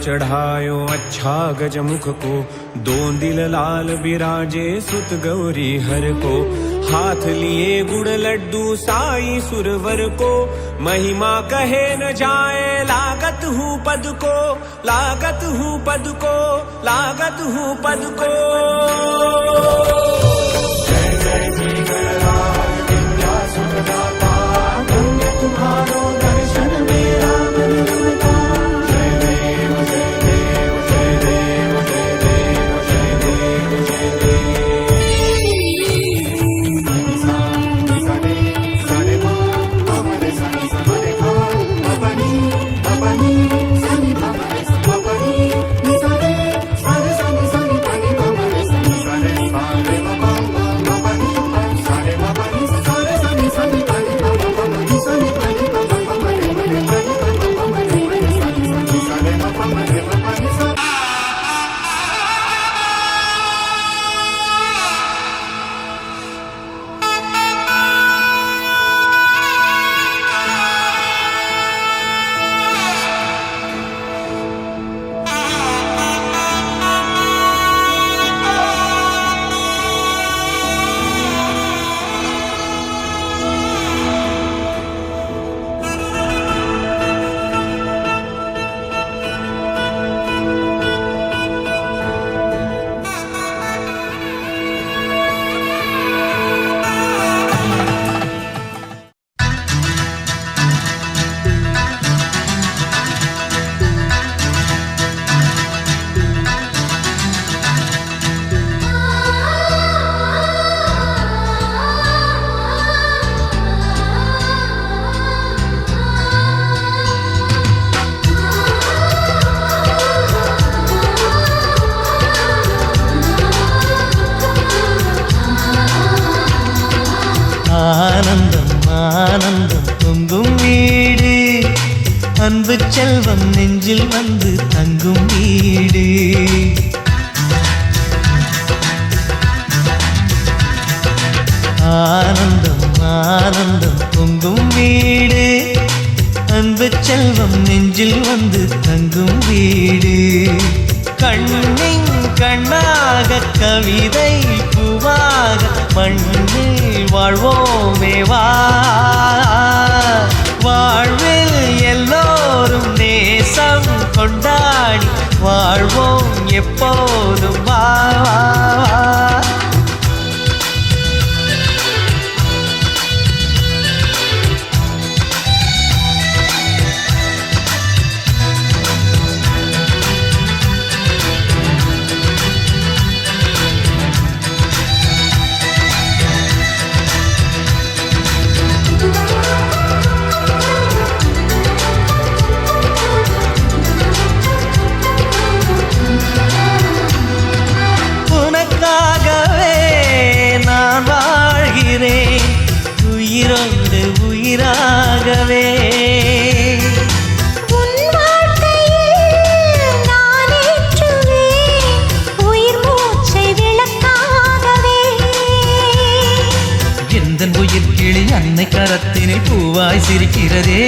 चढ़ायो अच्छा गजमुख को, दो दिल लाल बिराजे सुत गौरी हर को। हाथ लिए गुड़ लड्डू साई सुरवर को, महिमा कहे न जाए लागत हूँ पद को, लागत हूँ पद को, लागत हूँ पद को। जय जय जी गणराज विद्यासुखदाता, धन्य तुम्हारो दर्शन मेरा मन रमता। जय देव जय देव जय देव जय देव जय देव जय देव। ஆனந்தம் பொங்கும் வீடு, அன்பு செல்வம் நெஞ்சில் வந்து தங்கும் வீடு. ஆனந்தம் பொங்கும் வீடு, அன்பு செல்வம் நெஞ்சில் வந்து தங்கும் வீடு. கண்ணின் கண்ணாக கவிதை பூவாக மண்ணில் வாழ்வோமே வா. வாழ்வில் எல்லோரும் நேசம் கொண்டாடி வாழ்வோம் எப்போதும் வா. உயிரோடு உயிராகவே உன் வாழ்க்கையில் நான் ஏற்றுவேன் உயிர் மூச்சை விளக்காகவே. எந்தன் உயிர் கிளி அன்னை கரத்தினில் பூவாய் சிரிக்கிறதே.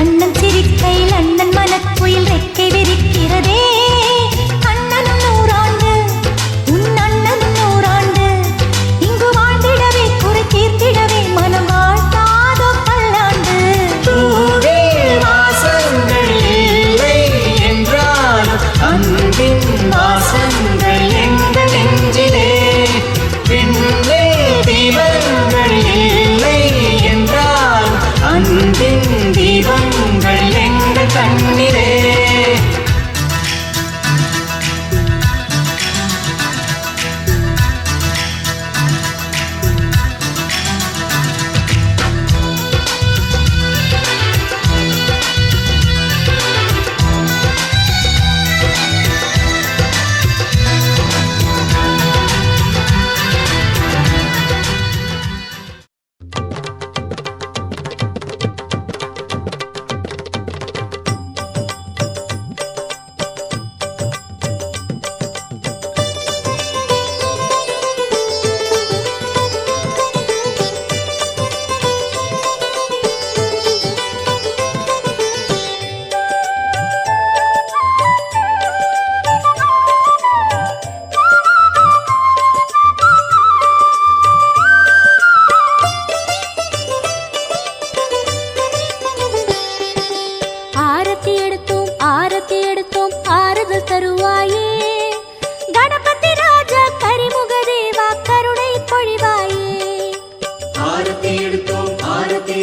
அண்ணன் சிரிக்கையில் அண்ணன் மனக்குயில் ரெக்கை விரிக்கிறதே. அண்ணனும் நூறாண்டு உன் அண்ணனும் நூறாண்டு, இங்கு வாழ்ந்திடவே குறை தீர்த்திடவே மனம் வாழ்த்தாதோ பல்லாண்டு. பூவில் வாசங்கள் இல்லை என்றாலும் அன்பின் வாசங்கள் எங்கள் நெஞ்சிலே. பெண்ணே தீபங்கள் இல்லை என்றாலும் அன்பின் தீபங்கள் எங்கள் கண்ணிலே.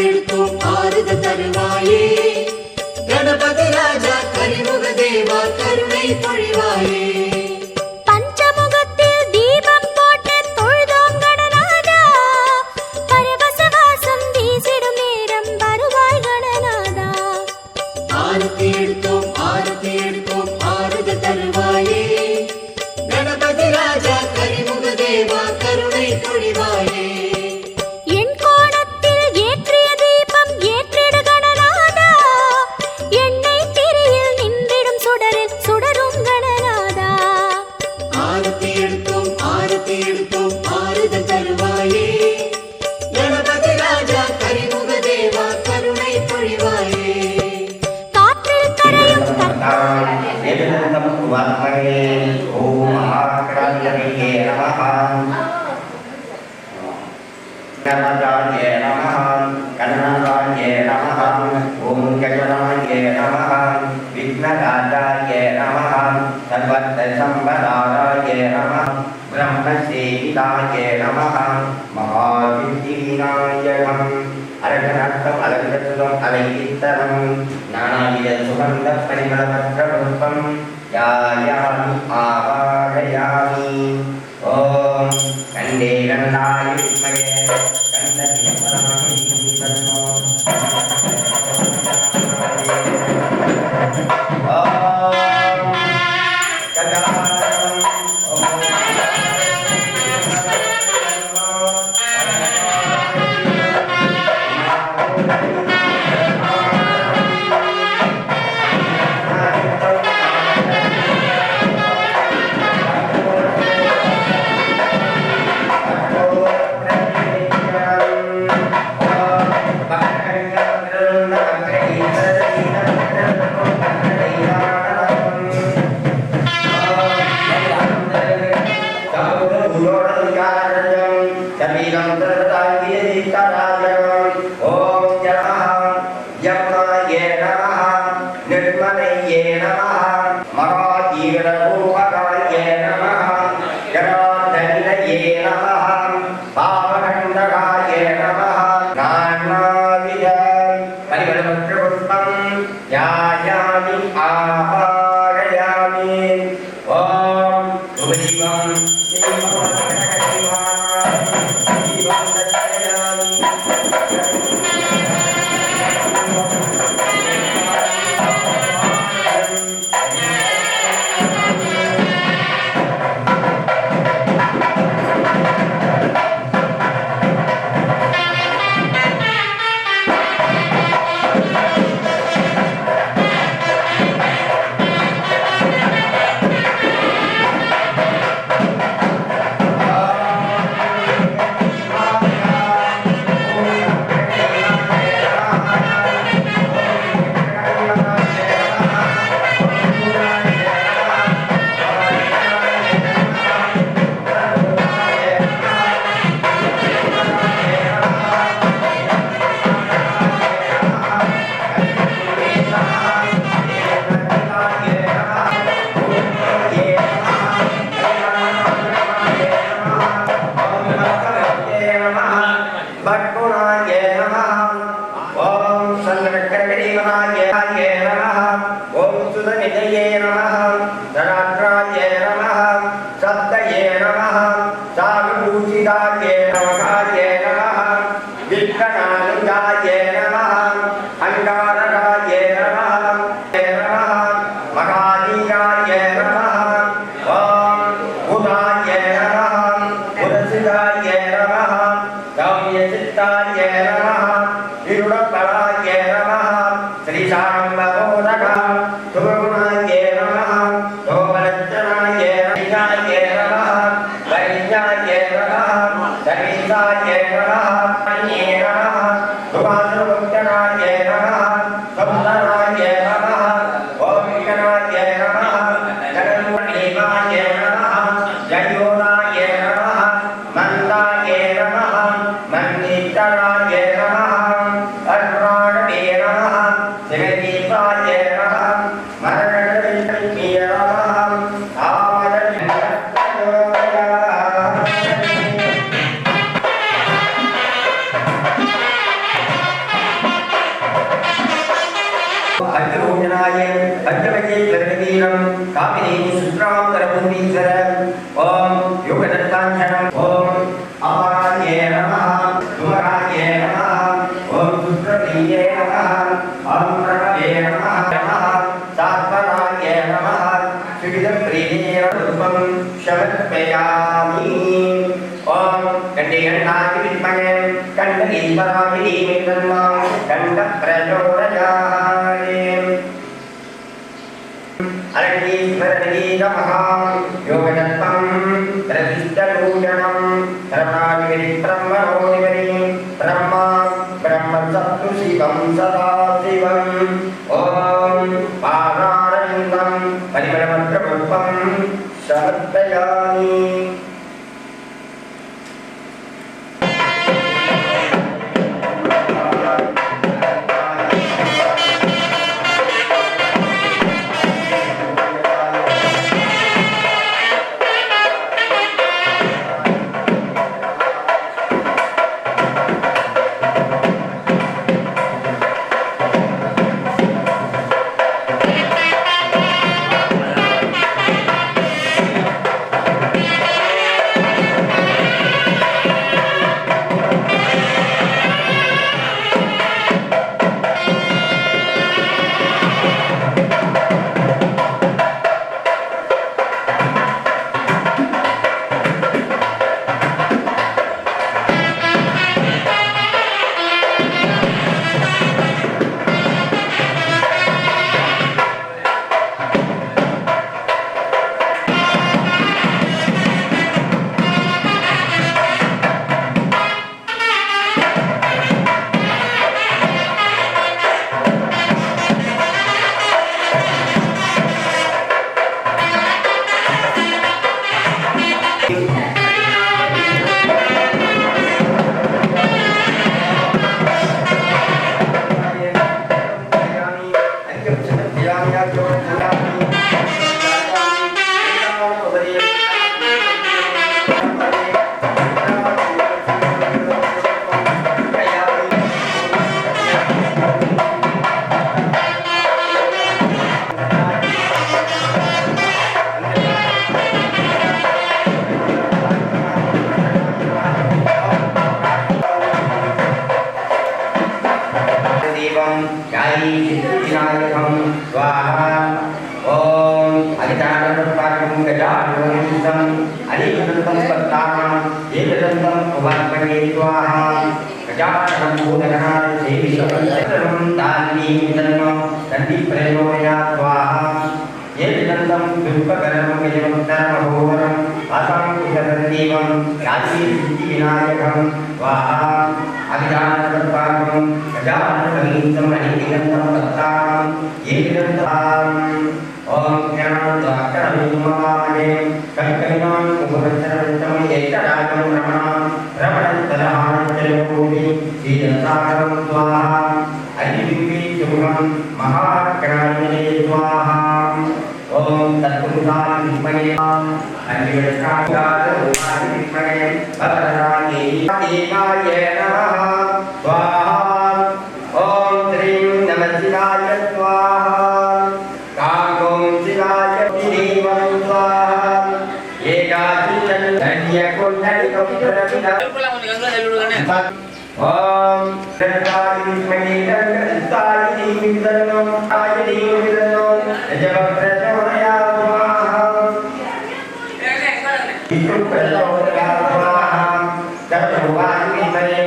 எடுத்தோம் ஆறுதல் தருவாயே கணபதி ராஜா கரிமுக தேவா கருணை பொழிவாயே பஞ்சமுகத்தில் தீபம் போட்டு தொழுதோம் கணநாதா பரவசவாசம் வீசிடும் நேரம் வருவாய் கணநாதா ஆரத்தி எடுத்தோம் ஆறுதல் தருவாயே கணபதி ராஜா கரிமுக தேவா கருணை பொழிவாயே என் கோணத்தில் ஏற்றிய தீபம் ஏற்றிடு கணநாதா எண்ணெய் திரியில் நின்றிடும் சுடரில் சுடரும் கணநாதா ஆரத்தி எடுத்தோம் ஆறுதல் தருவாயே கணபதி ராஜா கரிமுக தேவா கருணை பொழிவாயே காற்றில் கரையும் ஓம் மகாக்ராந்தயே நமः கணநாதாய நமः கணநாதாய நமः ஓம் கஜநாய நமः விக்னராஜாய நமः சர்வத்த சம்பதாராய நமः பிரம்மசேவிதாய நமः மகாவித்யாநாயகம் அரகநாட்டம் அலங்கரித்தம் அலையித்தரம் நானாவித சுகந்த பரிமளமற்ற புஷ்பம் யாயாமி ஆவாகயாமி ஓம் கண்டே கண்டாய வித்மகே கண்டே பரமஹி தன்னோ ஓம் கதாரம் ஓம் கண்டிகண்டாதி வித்மகே கண்ட ஈஸ்வராய தீமஹி தன்னோ கண்ட பிரச்சோதயாத் அரங்கீஸ்வரநீதமஹாம் யோகதத்தம் பிரதிஷ்டலூஷணம் பிரம்மாவிரிப்ரம்மணோதிபதி பிரம்மா பிரம்மசத்து சிவம் சதாசிவம் ஓம் பாதாரவிந்தம் பரிமளமத்ரபுஷ்பம் சமர்ப்பயாமி. विनायकं स्वाहा ओम अधिकारं गजाननं अनिकदन्तं पत्तानां एकदन्तं उपासने स्वाहा गजाननं भूतगणाय देवीशं तान्नीमिदन्नो तन्नि प्रयोगया स्वाहा एकदन्तं दुःखकरं यजमन्तरमहोरं असंकुशदेवं राजीविनायकं स्वाहा अधिकारं गजाननं अनिकदन्तं पत्तानां एकदन्तं ओम ज्ञानदाक्षरविद्महे कल्कैनां कुमरचरणं एकराजं रमणतलहारचलकोटि श्रीरसागरं स्वाहा अदिविपि शुभं महाकार्यणे स्वाहा ओम तत्पुरुषाय विद्महे अन्यवस्त्राय विद्महे भद्राणि देवाय नमः स्वाहा ओम श्रीं नमः शिवाय स्वाहा ओम प्रदायि स्मैतंतायि विदन्नो आयि विदन्नो जब प्रचोदया स्वाहा विष्णु प्रचोदया स्वाहा सर्ववायि विमले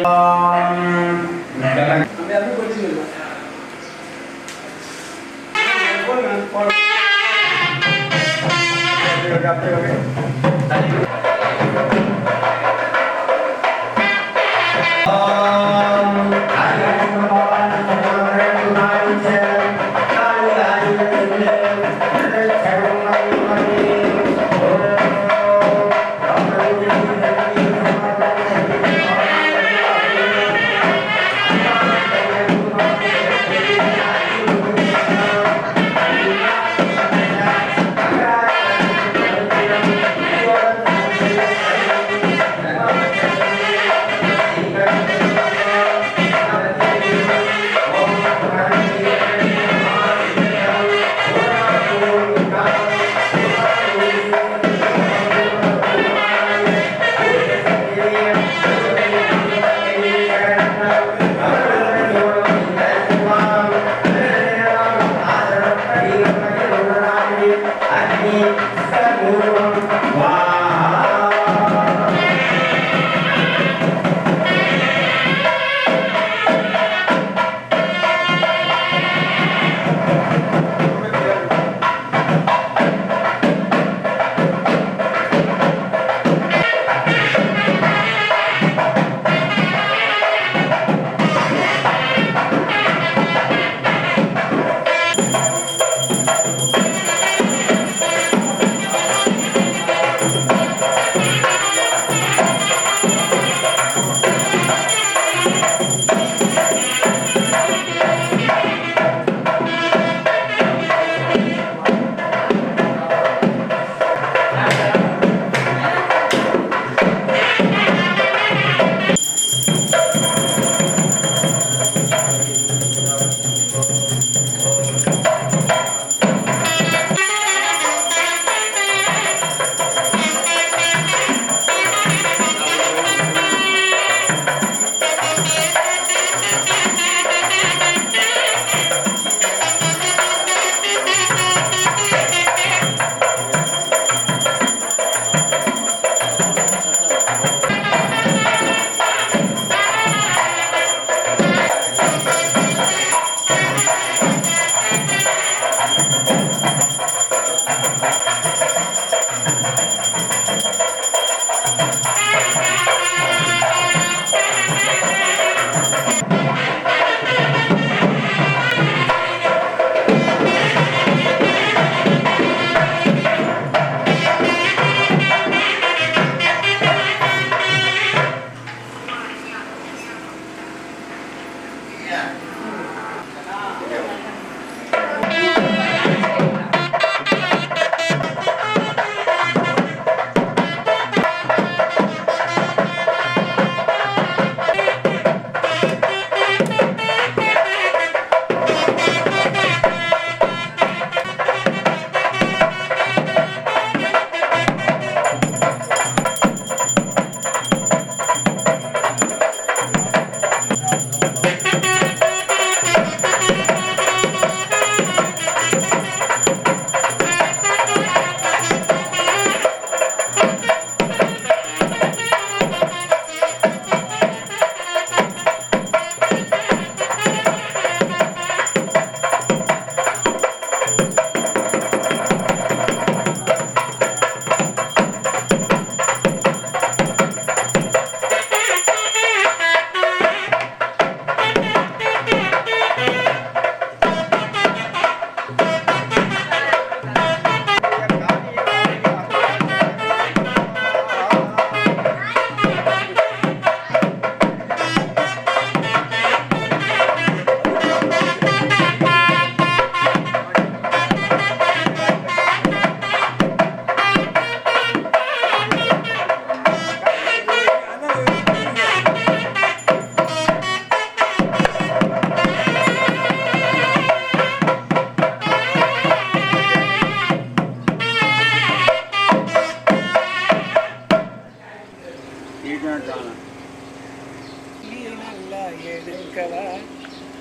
நல்லா எடுக்கவா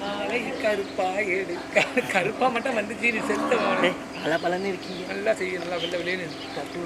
ஆளை கருப்பா கருப்பா மட்டும் வந்துச்சு நீ செத்த பல பலன்னு இருக்கீங்க நல்லா செய்ய நல்லா வெள்ள வெளியே தப்பு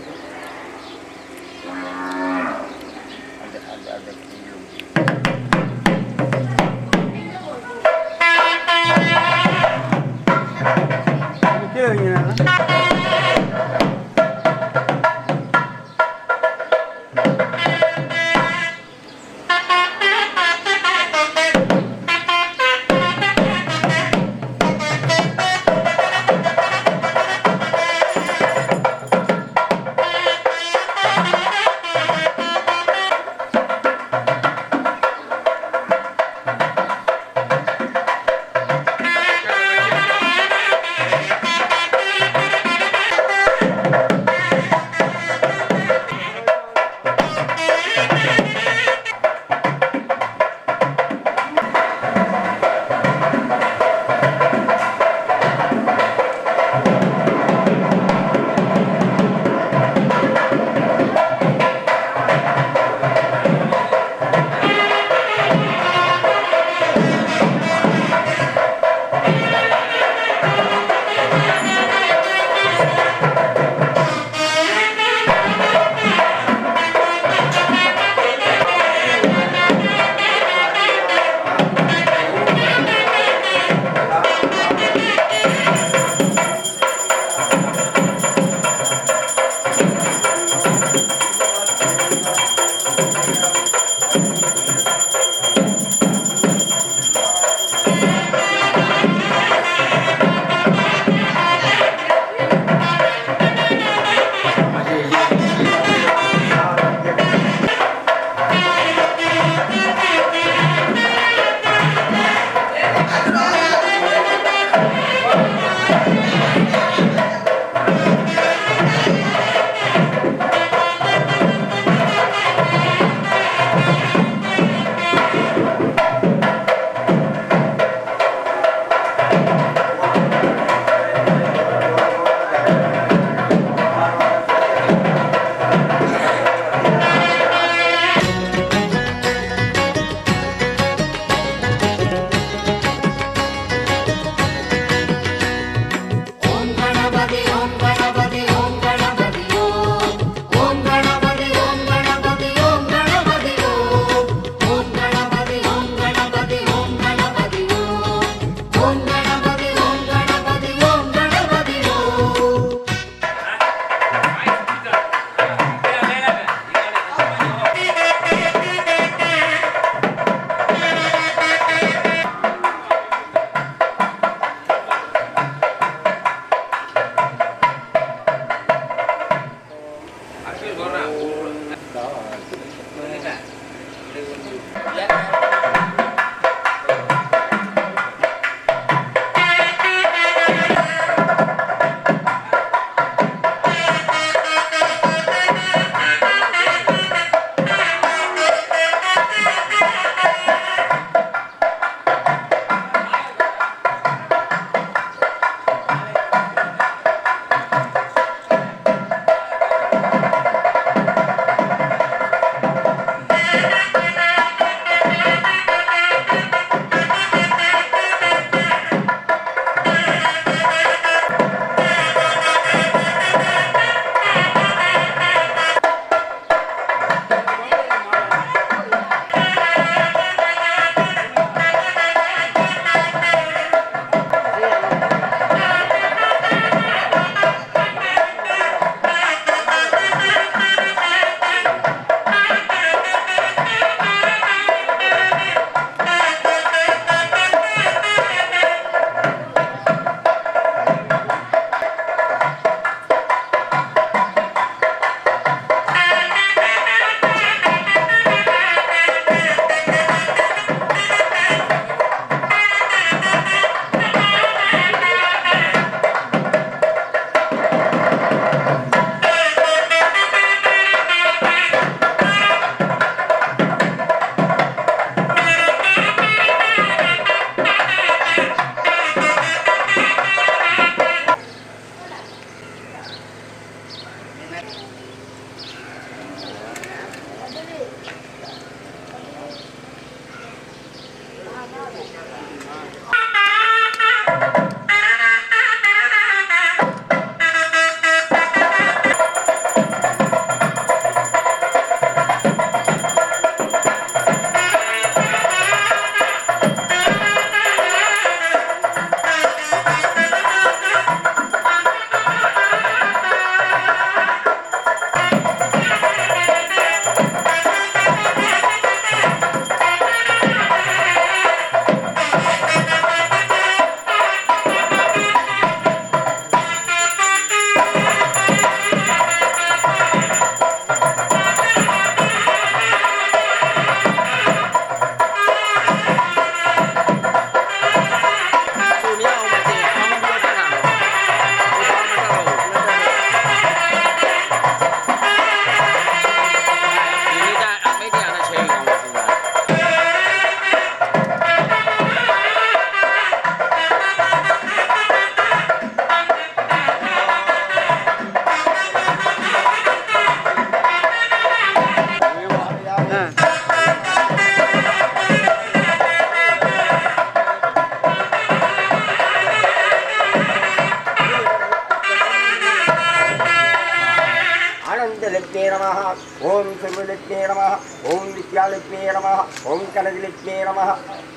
லட்சுமியே நமः ஓம் வித்யாலட்சுமியே நமः ஓம் கனகலட்சுமியே நமः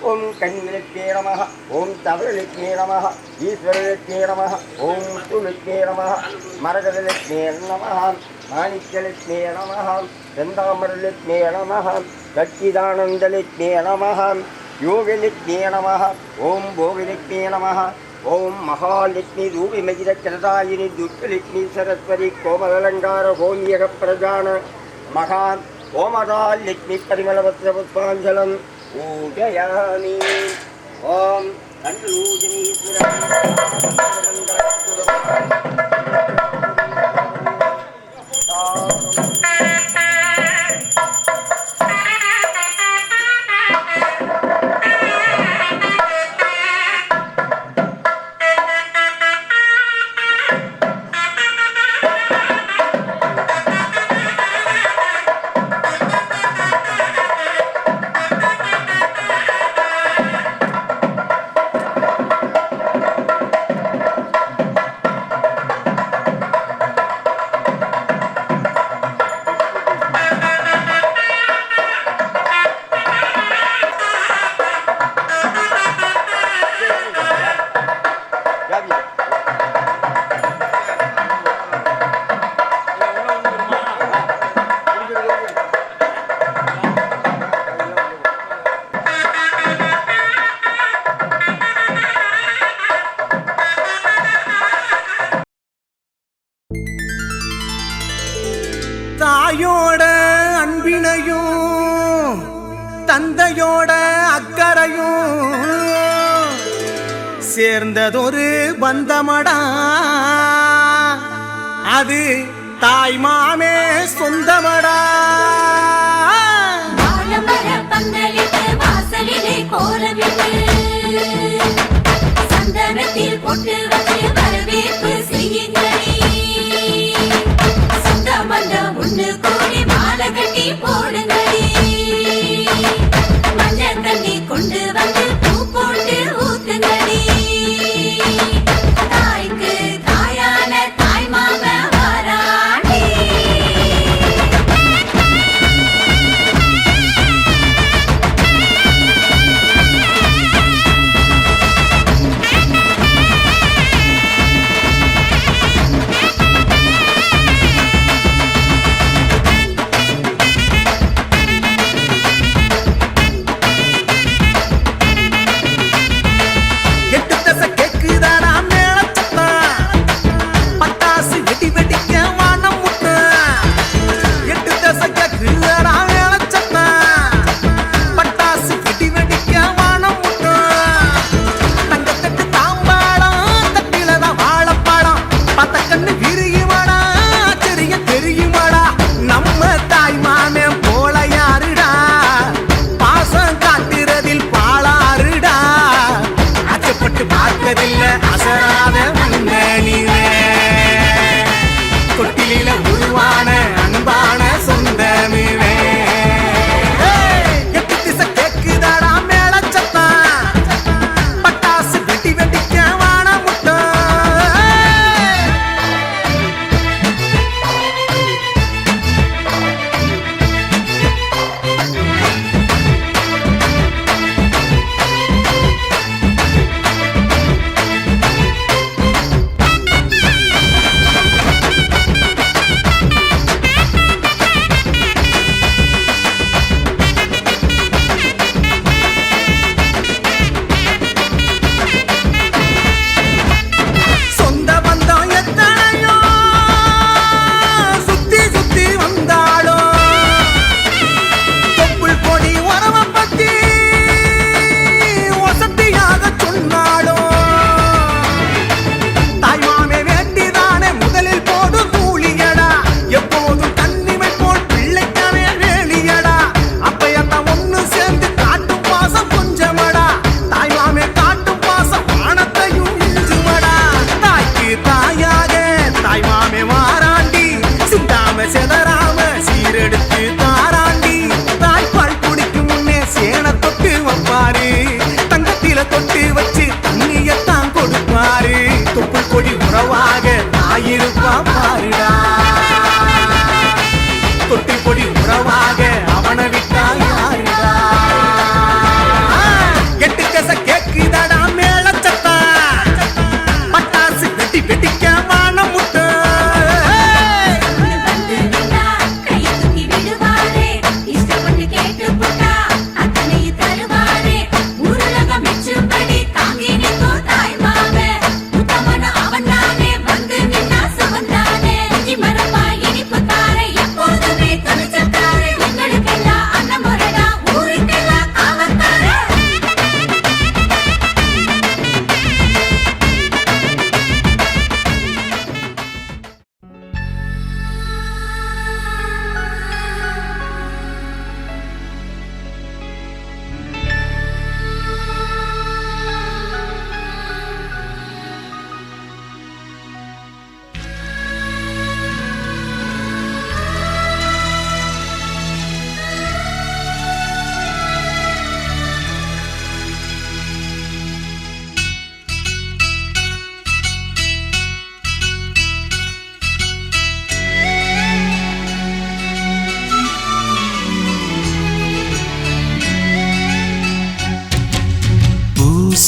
ஓம் கன்னிலட்சுமியே நமः ஓம் தவளலட்சுமியே நமः ஈஸ்வரலட்சுமியே நமः ஓம் சுலட்சுமியே நமः மரகதலட்சுமியே நமः மாணிக்யலட்சுமியே நமः செந்தாமரலட்சுமியே நமः சச்சிதானந்தலட்சுமியே நமः யோகலட்சுமியே நமः ஓம் போகலட்சுமியே நமः ஓம் மகாலட்சுமி ரூபிமகிரக்கிரதாயினி துர்கலட்சுமி சரஸ்வதி கோமலங்கார ஹோமியக பிரஜான மகான் ஓமதாலட்சுமி பரிமளவஸ்ர புஷ்பாஞ்சலம் பூஜயாமி. ஓம் தாயோட அன்பினையும் தந்தையோட அக்கறையும் சேர்ந்ததொரு பந்தமடா, அது தாய் மாமே சொந்தமடா. வாழமர பந்தலிட்டு வாசலிலே கோலமிட்டு சந்தனத்தில் பொட்டு வச்சு வரவேற்பு செய்யுங்களே. சொந்த பந்தம் ஒண்ணு கூடி மாலை கட்டி போடுங்களே. மஞ்சள் தண்ணி கொண்டு வந்து பூ போட்டு ஊத்துங்களே. தாய்க்கு தாயான தாய் மாம வாராண்டி.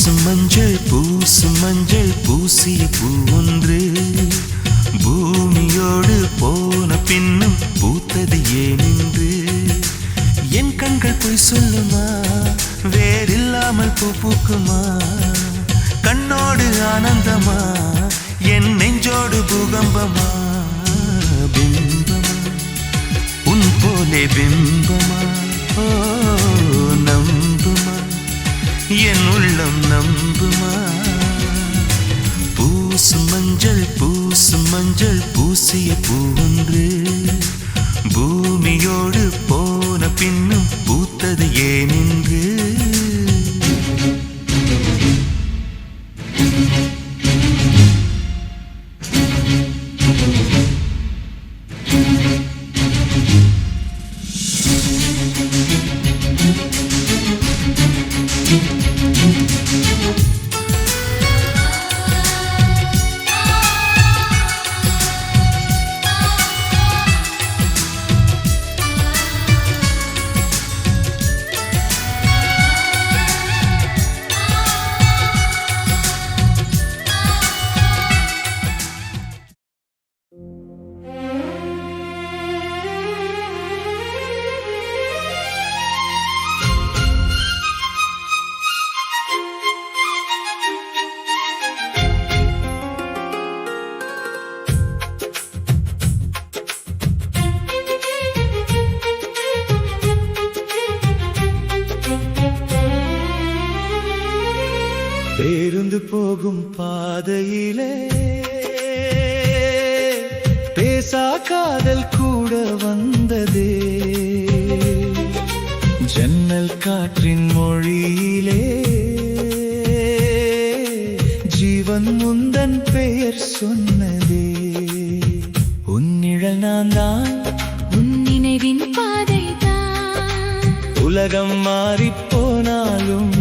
மஞ்சள் பூசிய பூ ஒன்று பூமியோடு போன பின்னும் பூத்தது ஏனென்று என் கண்கள் பொய் சொல்லுமா வேறில்லாமல் பூ பூக்குமா கண்ணோடு ஆனந்தமா என் நெஞ்சோடு பூகம்பமா பிம்பமா உன் போலே பிம்பமா ஓ நம்புமா என் உள்ளம் நம்புமா பூசும் மஞ்சள் பூசிய பூ ஒன்று பூமியோடு போன பின்னும் பூத்தது ஏனென்று பேருந்து போகும் பாதையிலே பேசா காதல் கூட வந்ததே ஜன்னல் காற்றின் மொழியிலே ஜீவன் முந்தன் பெயர் சொன்னதே உன்னிழல் நான் தான் உன் நினைவின் பாதைதான் உலகம் மாறிப் போனாலும்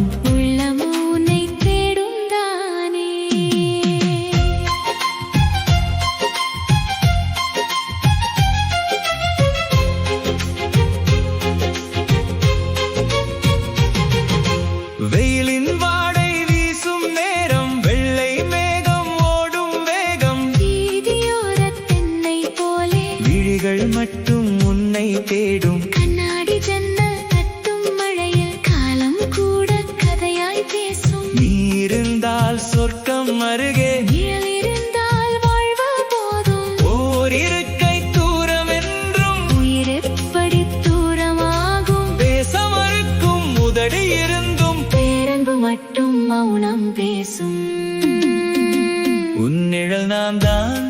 வெயிலின் வாடை வீசும் நேரம் வெள்ளை மேகம் ஓடும் வேகம் வீதியோரத் தென்னை போலே விழிகள் மட்டும் உன்னை தேடும் கண்ணாடி ஜன்னல் தட்டும் மழையில் காலம் கூட கதையாய் பேசும் நீ இருந்தால் சொர்க்கம் அருகே நிழல் இருந்தால் வாழ்வு போதும் ஓர் இருக்கை தூரம் என்றும் உயிர் எப்படி தூரமாகும் பேச மறுக்கும் உதடி இருந்தும் பேரன்பு மட்டும் மௌனம் பேசும் உன் நிழல் நான் தான்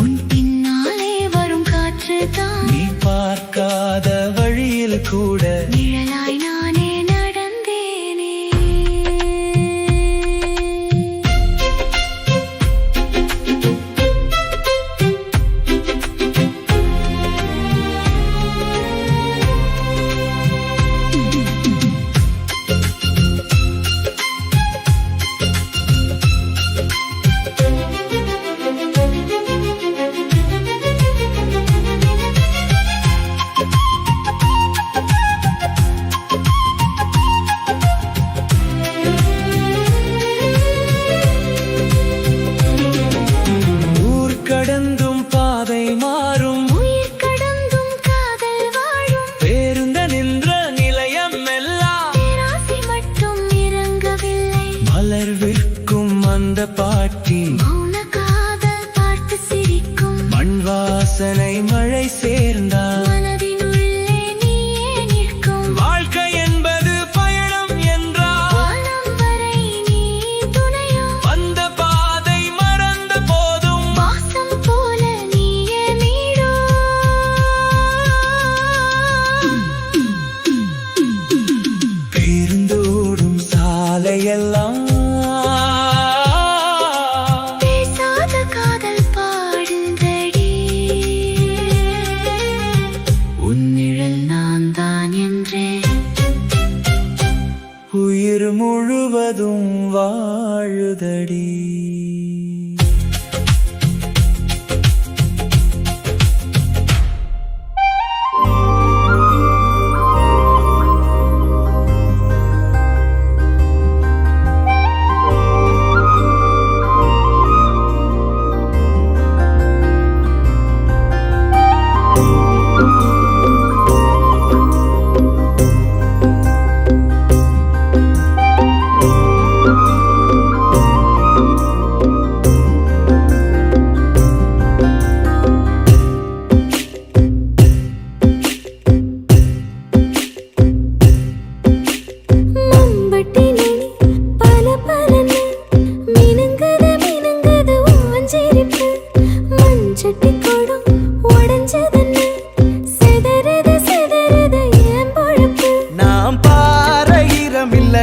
உன் பின்னாலே வரும் காற்று தான் நீ பார்க்காத வழியில் கூட நிழலாய் நானே நடந்தேனே ஊர் கடந்தும் பாதை மாறும் உயிர் கடந்தும் காதல் வாழும் பேருந்த நின்ற நிலையம் எல்லாம் பேராசை மட்டும் இறங்கவில்லை மலர் விற்கும் அந்த பாட்டி மௌன காதல் பார்த்து சிரிக்கும் மண் வாசனை மழை சேர்ந்தால் மனதினுள்ளே நீயே நிற்கும் வாழ்க்கை என்பது பயணம் என்றால் வானம் வரை நீ துணையோ வந்த பாதை மறந்த போதும் வாசம் போல நீயே நீடோ பேருந்தோடும் சாலையெல்லாம் பேசாத காதல் பாடுந்தடி உன் நிழல் நான் தான் என்றேன் உயிர் முழுவதும் வாழுதடி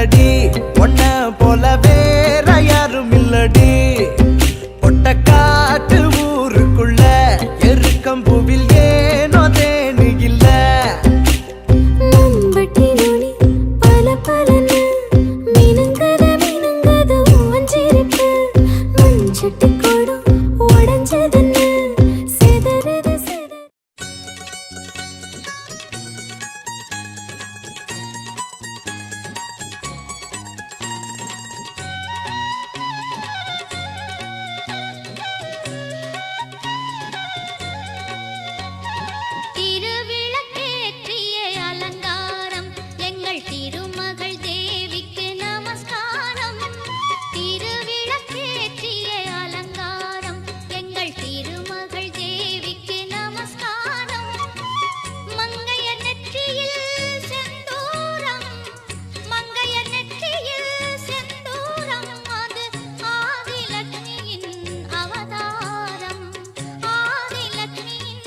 இல்லடி பொண்ண போல வேற யாரும் இல்லடி பொட்ட காட்டு ஊருக்குள்ள எருக்கம் பூவில் ஏனோ தேனு இல்ல மம்பட்டி நுனி பல பலன்னு மினுங்கத ஓஞ்சிருக்கு மண்சட்டி கூடம் உடஞ்சதுன்னு சிதறுது சிதறு திருவிளக்கேற்றிய அலங்காரம் எங்கள் திருமகள் தேவிக்கு நமஸ்காரம் திருவிளக்கேற்றிய அலங்காரம் எங்கள் திருமகள் தேவிக்கு நமஸ்காரம் மங்கைய நெற்றியில் செந்தூரம் மங்கைய நெற்றியில் செந்தூரம் அது ஆதிலட்சுமியின் அவதாரம் ஆதிலட்சுமியின்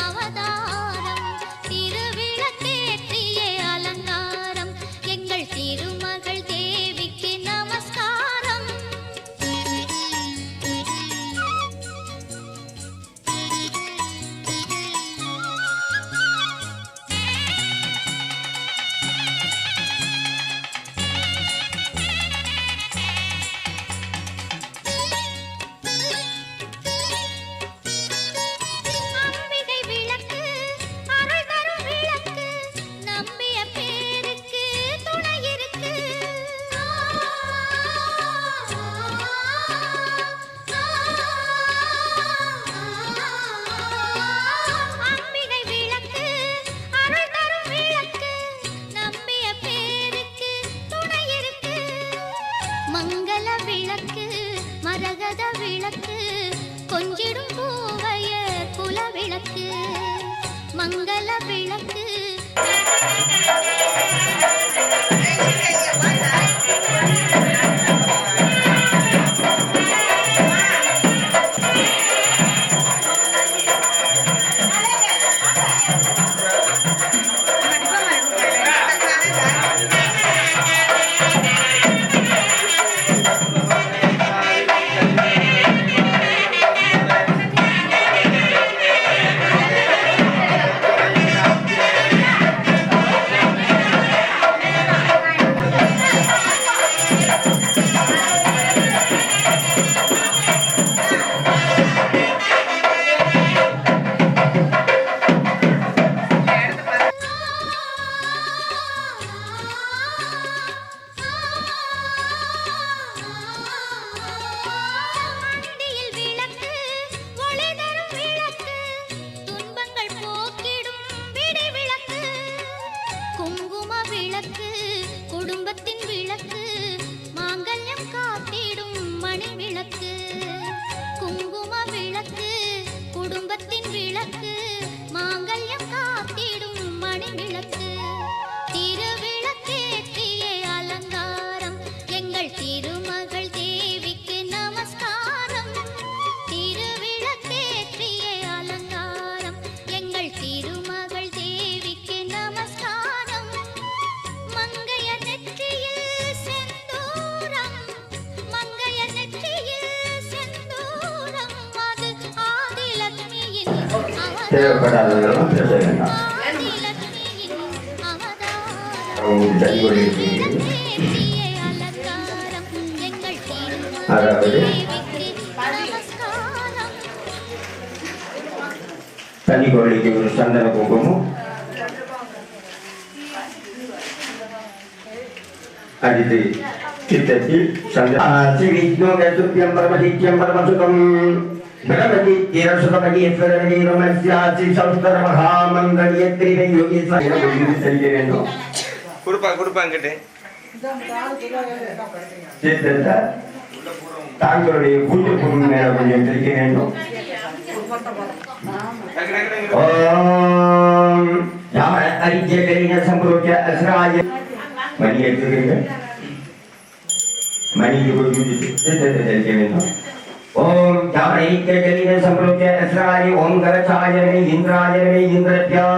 அவதாரம் திருவிளக்கேற்றிய அலங்காரம் எங்கள் திருமகள் தேவிக்கு நமஸ்காரம் அம்பிகை விளக்கு அருள் தரும் விளக்கு நம்பிய பேருக்கு துணை இருக்கு அம்பிகை விளக்கு அருள் தரும் விளக்கு நம்பிய பேருக்கு துணை இருக்கு மங்கள விளக்கு மரகத விளக்கு கொஞ்சிடும் பூவைய குல விளக்கு மங்கள விளக்கு அண்டியில் விளக்கு ஒளி தரும் விளக்கு துன்பங்கள் போக்கிடும் விடி விளக்கு குங்கும விளக்கு குடும்பத்தின் விளக்கு மாங்கல்யம் காத்திடும் மணி விளக்கு குங்கும விளக்கு குடும்பத்தின் விளக்கு மாங்கல்யம் காத்திடும் மணி விளக்கு திருவிளக்கேற்றிய அலங்காரம் எங்கள் திருமகள் தேவிக்கு நமஸ்காரம் திருவிளக்கேற்றிய அலங்காரம் எங்கள் திருமகள் தேவிக்கு நமஸ்காரம் மங்கைய நெற்றியில் செந்தூரம் மங்கைய நெற்றியில் செந்தூரம் அது ஆதிலட்சுமியின் தேவைப்படாததெல்லாம் பேச வேண்டாம். ஆதிலட்சுமியின் அவதாரம் அவங்க தனி கொள்கைக்கு அதாவது தனி கொள்கைக்கு ஒரு சந்தன குங்குமம் அடித்து சித்தத்தில் சந்தனம் பரமசித்தியம் भगवती तीरसुतमगीश्वरनी रमस्यासी संस्तर महामंगल्यत्रिवे योगीश्वरनो கொடுப்பாங்கிட்டே சித்தத்தை தாங்களுடைய பூஜை பொருள் மேல கொஞ்சம் தெரிவிக்க வேண்டும். ஓம் ராம அரிஜ்ய கரீன சம்பரோஜ அஸ்ராய மணி எடுத்துக்கிறீங்க மணி சித்தத்தை தெரிவிக்க வேண்டும். ओम जामणैक्य कलीन संप्रोच्य अस्राय ओम गरचाय नमे इंद्राय नमे इंद्रभ्यां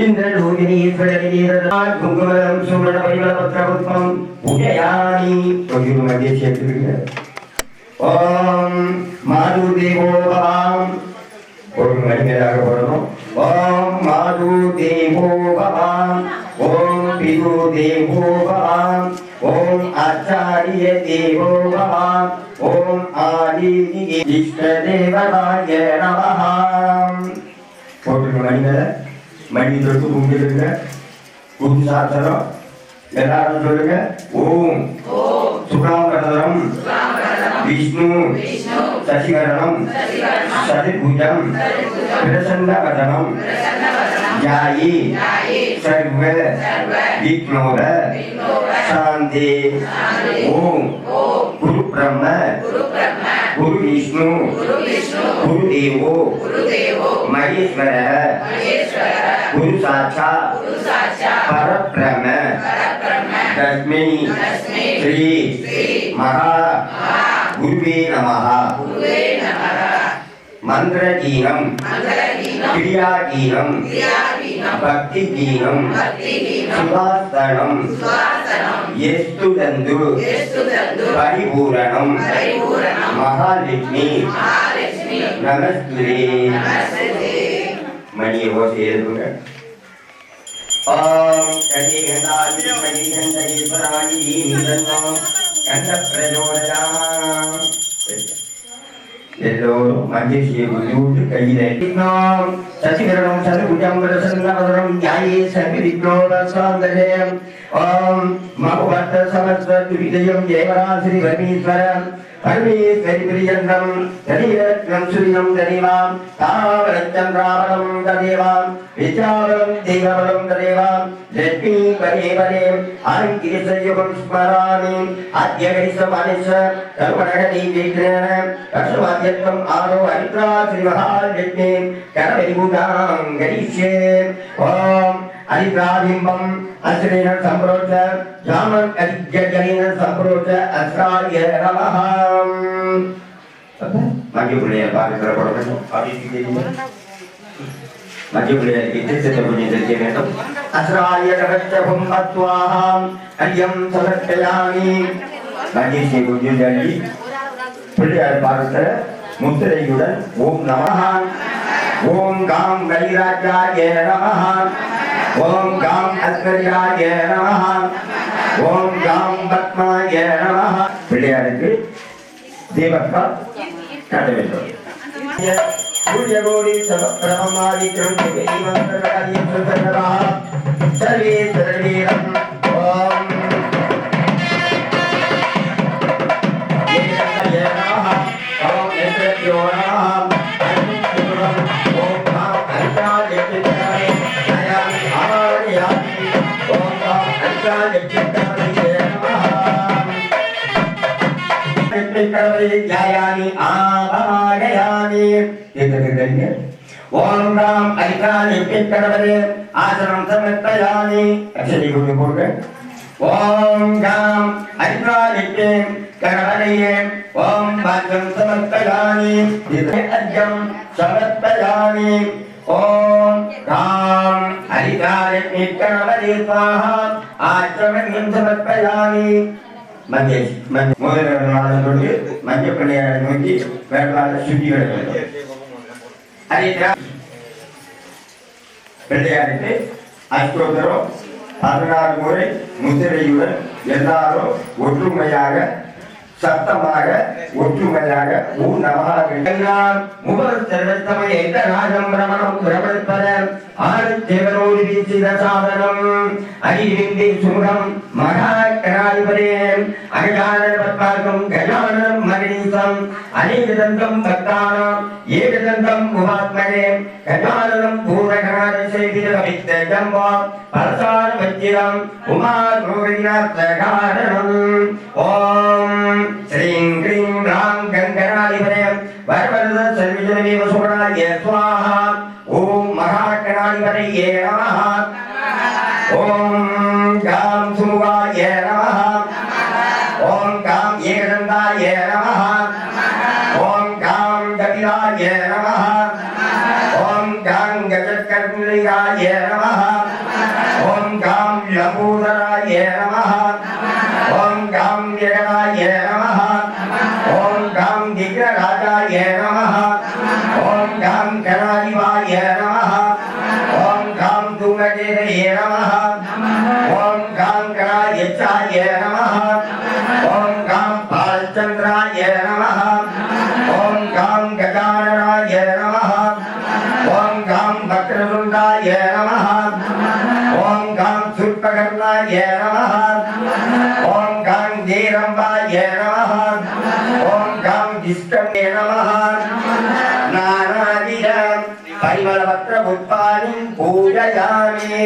இந்திரலூகினீஸ்வரீரதால் குங்குமலம் சுமண பரிமளபத்ரபுஷ்பம் பூஜயாமி. கொஞ்சம் மத்திய சேர்த்துருங்க. ஓம் மாது தேவோபவாம். ஒரு மணி நேராக போடணும். ஓம் மாது தேவோபவாம். ஓம் பிது தேவோபவாம். ஓம் ஆச்சாரிய தேவோபவாம். ஓம் ஆதி இஷ்டதேவராய நமஹ. போட்டுருங்க மணி மேல. மணி தொட்டு கும்பிடுங்க. குருசாசனம் எல்லாரும் சொல்லுங்க. ஓம் சுக்லாம்பரதரம் விஷ்ணு சசிகரணம் சதிபுஜம் பிரசன்னவதனம் ஜாயி சர்வ விக்னோர சாந்தி. ஓம் குரு பிரம்ம குரு விஷ்ணு குரு தேவோ மகேஸ்வர குரு சாட்சாத் பரபிரம்ம தஸ்மை ஸ்ரீ மகா குருவே நமஹ. மந்திரகீனம் கிரியாகீனம் பக்திகீனம் சுவாசனம் எஸ்து தந்து பரிபூரணம் மகாலட்சுமி நமஸ்துரே. மணியை ஓசை எழுதுங்க. ஓம் கதிகண்டாதி மணிகண்டகேஸ்வராணி நிதன்னம் கண்ட பிரஜோதயாம். எல்லோரும் மஞ்சள் விட்டு கையில சசிகரணம் சதுபுஜம் பிரசன்னவதனம் ஞாயே சர்வ விக்னோர சாந்தரே. ஓம் மகுவர்த்த சமஸ்வ விஜயம் தேவராசிரி பரமேஸ்வரம் பரமேஸ்வரி பிரியந்தம் தனிரத்னம் சூரியம் தனிவாம் தாவரச்சந்திராவரம் ததேவாம் விச்சாவரம் தேவவரம் ததேவாம் லட்சுமி பரே பரே ஆங்கிரிசயுகம் ஸ்மராமி அத்யகைசமனிஷ கருவணகதி விக்ரேண கர்ஷவாத்யத்வம் ஆரோ ஹரித்ரா ஸ்ரீ மகாலட்சுமி கரவரிபூதாம் கரிஷ்யே. ஓம் ஹரித்ராபிம்பம் அஸ்ரேன சம்பிரோச்ச ஜாமன் அஜ்ஜகரேன சம்பிரோச்ச அஸ்ராய நமஹ. மஞ்சள் பிள்ளைய பாக்கிற போடணும். மஞ்சள் பிள்ளைய கிட்ட கொஞ்சம் தெரிஞ்ச வேண்டும். அஸ்ராய கவச்சபம் அத்வாஹம் அயம் சமர்ப்பயாமி. மஞ்சள் கொஞ்சம் தள்ளி பிள்ளையார் பாக்கிற முத்திரையுடன் ஓம் நமஹ. ஓம் காம் கலிராஜாய நமஹ. ஓம் காம் அஸ்வரியாய நமஹ. ஓம் காம் பத்மாய நமஹ. பிள்ளையாருக்கு தீபக்கா காட்ட வேண்டும். சூரியகோடி சமப்பிரமமாதிக்ரம் தேவீமந்திரகாரியம் சுதர்வா சர்வே சர்வீரம். ஓம் ஏகநாய நமஹ. ஓம் ஏகத்யோ நமஹ. ஓம் காம் அரிதாயத்யதாய நயாமி ஆவாரயாமி. ஓம் காம் அரிதாயத்யதாய நமஹ. ஜயாமி ஆவாரயாமி. ஓம் ராம் அரிதாய கடவரே ஆசனம் சமர்ப்பயாமி. அக்ஷரி கொண்டு போடுங்க. ஓம் காம் அரிதாய கடவரையே ஓம் பாகம் சமர்ப்பயாமி. அர்ஜம் சமர்ப்பயாமி. ஓம் ராம் ஹரிதாய கடவரே ஸ்வாஹா ஆச்சமனம் சமர்ப்பயாமி. மஞ்சள் மஞ்சள் பிள்ளையாரை நோக்கி வேளாண் சுற்றி கிடக்கிறது. பிள்ளையாருக்கு அஷ்டோத்தரம் 16 முறை முத்திரையுடன் எல்லாரும் ஒற்றுமையாக சத்தமாக ஒற்றுமையாக ஓம் நமஹ. முதல் சர்வத்தமை எந்த ராஜம் பிரமணம் பிரபலப்பர ஆறு தேவரோடு வீசித சாதனம் அறிவிந்தி சுமுகம் மகா கராதிபரே அகஜானன பத்மார்க்கம் கஜானனம் மகணீசம் அநேகதந்தம் பக்தானாம் ஏகதந்தம் உபாத்மனே கஜானனம் பூர்ணகராதி சேவித வித்த ஜம்பா பரசார வச்சிரம் உமா ரோகிநாத் காரணம். ஓம் ஸ்ரீம் க்ரீம் ராம் கங்கராதிபரே வரவரத சர்வஜனமேவ சுகணாய ஸ்வாஹா. ஓம் மகாகணாதிபதயே நமஹ. ஓம் காம் சுமுகாய நமஹ. ஓம் காம் ஏகதந்தாய நமஹ. ஓம் காம் கபிலாய நமஹ. ஓம் காம் கஜக்கர்ணிகாய நமஹ. ஓம் கம் விகடாய நமஹ ஓம் கம் விக்ரராஜாய நமஹ ஓம் கம் கணாதிபாய நமஹ ஓம் கம் துங்கதேவயே நமஹ ஓம் கம் கணாயச்சாய நமஹ ஓம் கம் பாலச்சந்திராய நமஹ ஓம் கம் கஜானனாய நமஹ ஓம் கம் வக்ரதுண்டாய நமஹ ஓம் கம் சூர்பகர்ணாய நமஹ ஓம் கம் ஜெயரம்பாய நமஹ ஓம் கம் விஷ்ணவே நமஹ நானாவித பரிமளவக்ர புஷ்பாணிம் பூஜயாமி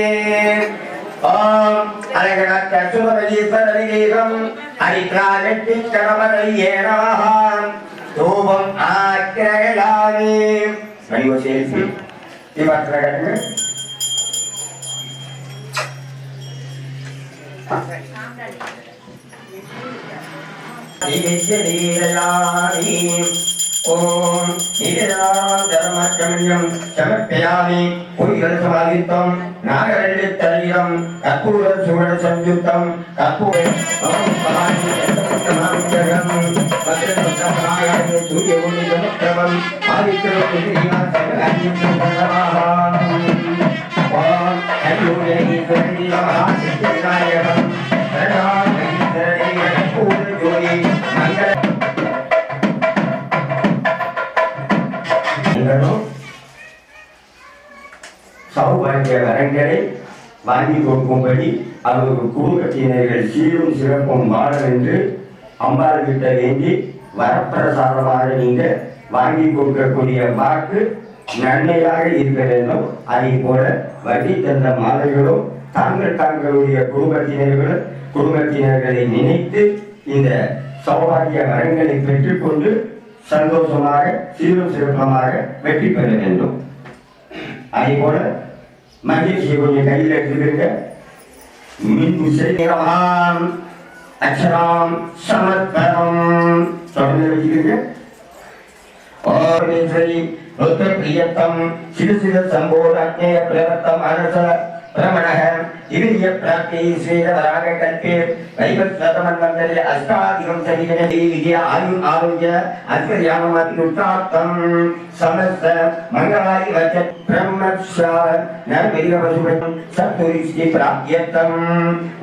ஓம் அலகடாட்சசுரவதீஸ்வரதேகம் ஹரித்ராஜட்டி கணவரையே நமஹ தூபம் ஆக்கிரகலாமி மணிவ சேல்சி திவாத்ரகட்மே நித்யதீரயாமி ஓம் நிராம் தர்மச்சமன்யம் சமர்ப்பயாமி உயிர் சமாதித்தம் நாகரள்ளித்தரீரம் கற்பூர சூழ சம்யுக்தம் கற்பூர ஓம் பவானி சத்தமத்தமாவிக்கிரகம் வக்ரசப்தமாயாமி சூரியகுணி சமுத்திரமம் ஆதித்யோதி ஸ்ரீமான் சர்வகாரியம் ஓம் ஹரியோகேஸ்வரி நமஹ சித்திவிநாயகம் சரணாகீஸ்வரே கற்பூர ஜோதி மங்கள சௌபாகிய வரங்களை வாங்கி கொடுக்கும்படி அவர்கள் குடும்பத்தினர்கள் சீரும் சிறப்பும் வாழ என்று அம்பாள் கிட்ட வேண்டி வரப்பிரசாதமாக நீங்க வாங்கி கொடுக்கக்கூடிய வாக்கு நன்மையாக இருக்க வேண்டும். அதே போல வட்டி தந்த மாலைகளும் தங்களுடைய குடும்பத்தினர்களை நினைத்து இந்த சௌபாகிய வரங்களை பெற்றுக்கொண்டு சந்தோஷமாக சீரும் சிறப்பமாக வெற்றி பெற வேண்டும். அதே போல மகிழ்ச்சியை கொஞ்சம் கையில் எடுத்துக்கிங்க. அக்ஷராம் சமத்பரம் தொடர்ந்து வச்சுக்கிங்க. பிரியத்தம் சிறு சிறு சம்போதே பிரவர்த்தம் அரச பிரமணக இரிய பிராப்தி ஸ்ரீதவராக கல்பே வைவஸ்வதமன்வந்தரி அஷ்டாதிகம் சரீரே விஜய ஆயுர் ஆரோக்கிய அத்யாமமத்யுத்தாத்தம் சமஸ்த மங்களாய் வச்சத் பிரம்மஸ்யாவ நர்விரிவசுபம் சத்துரிஷ்டி பிராப்தியத்தம்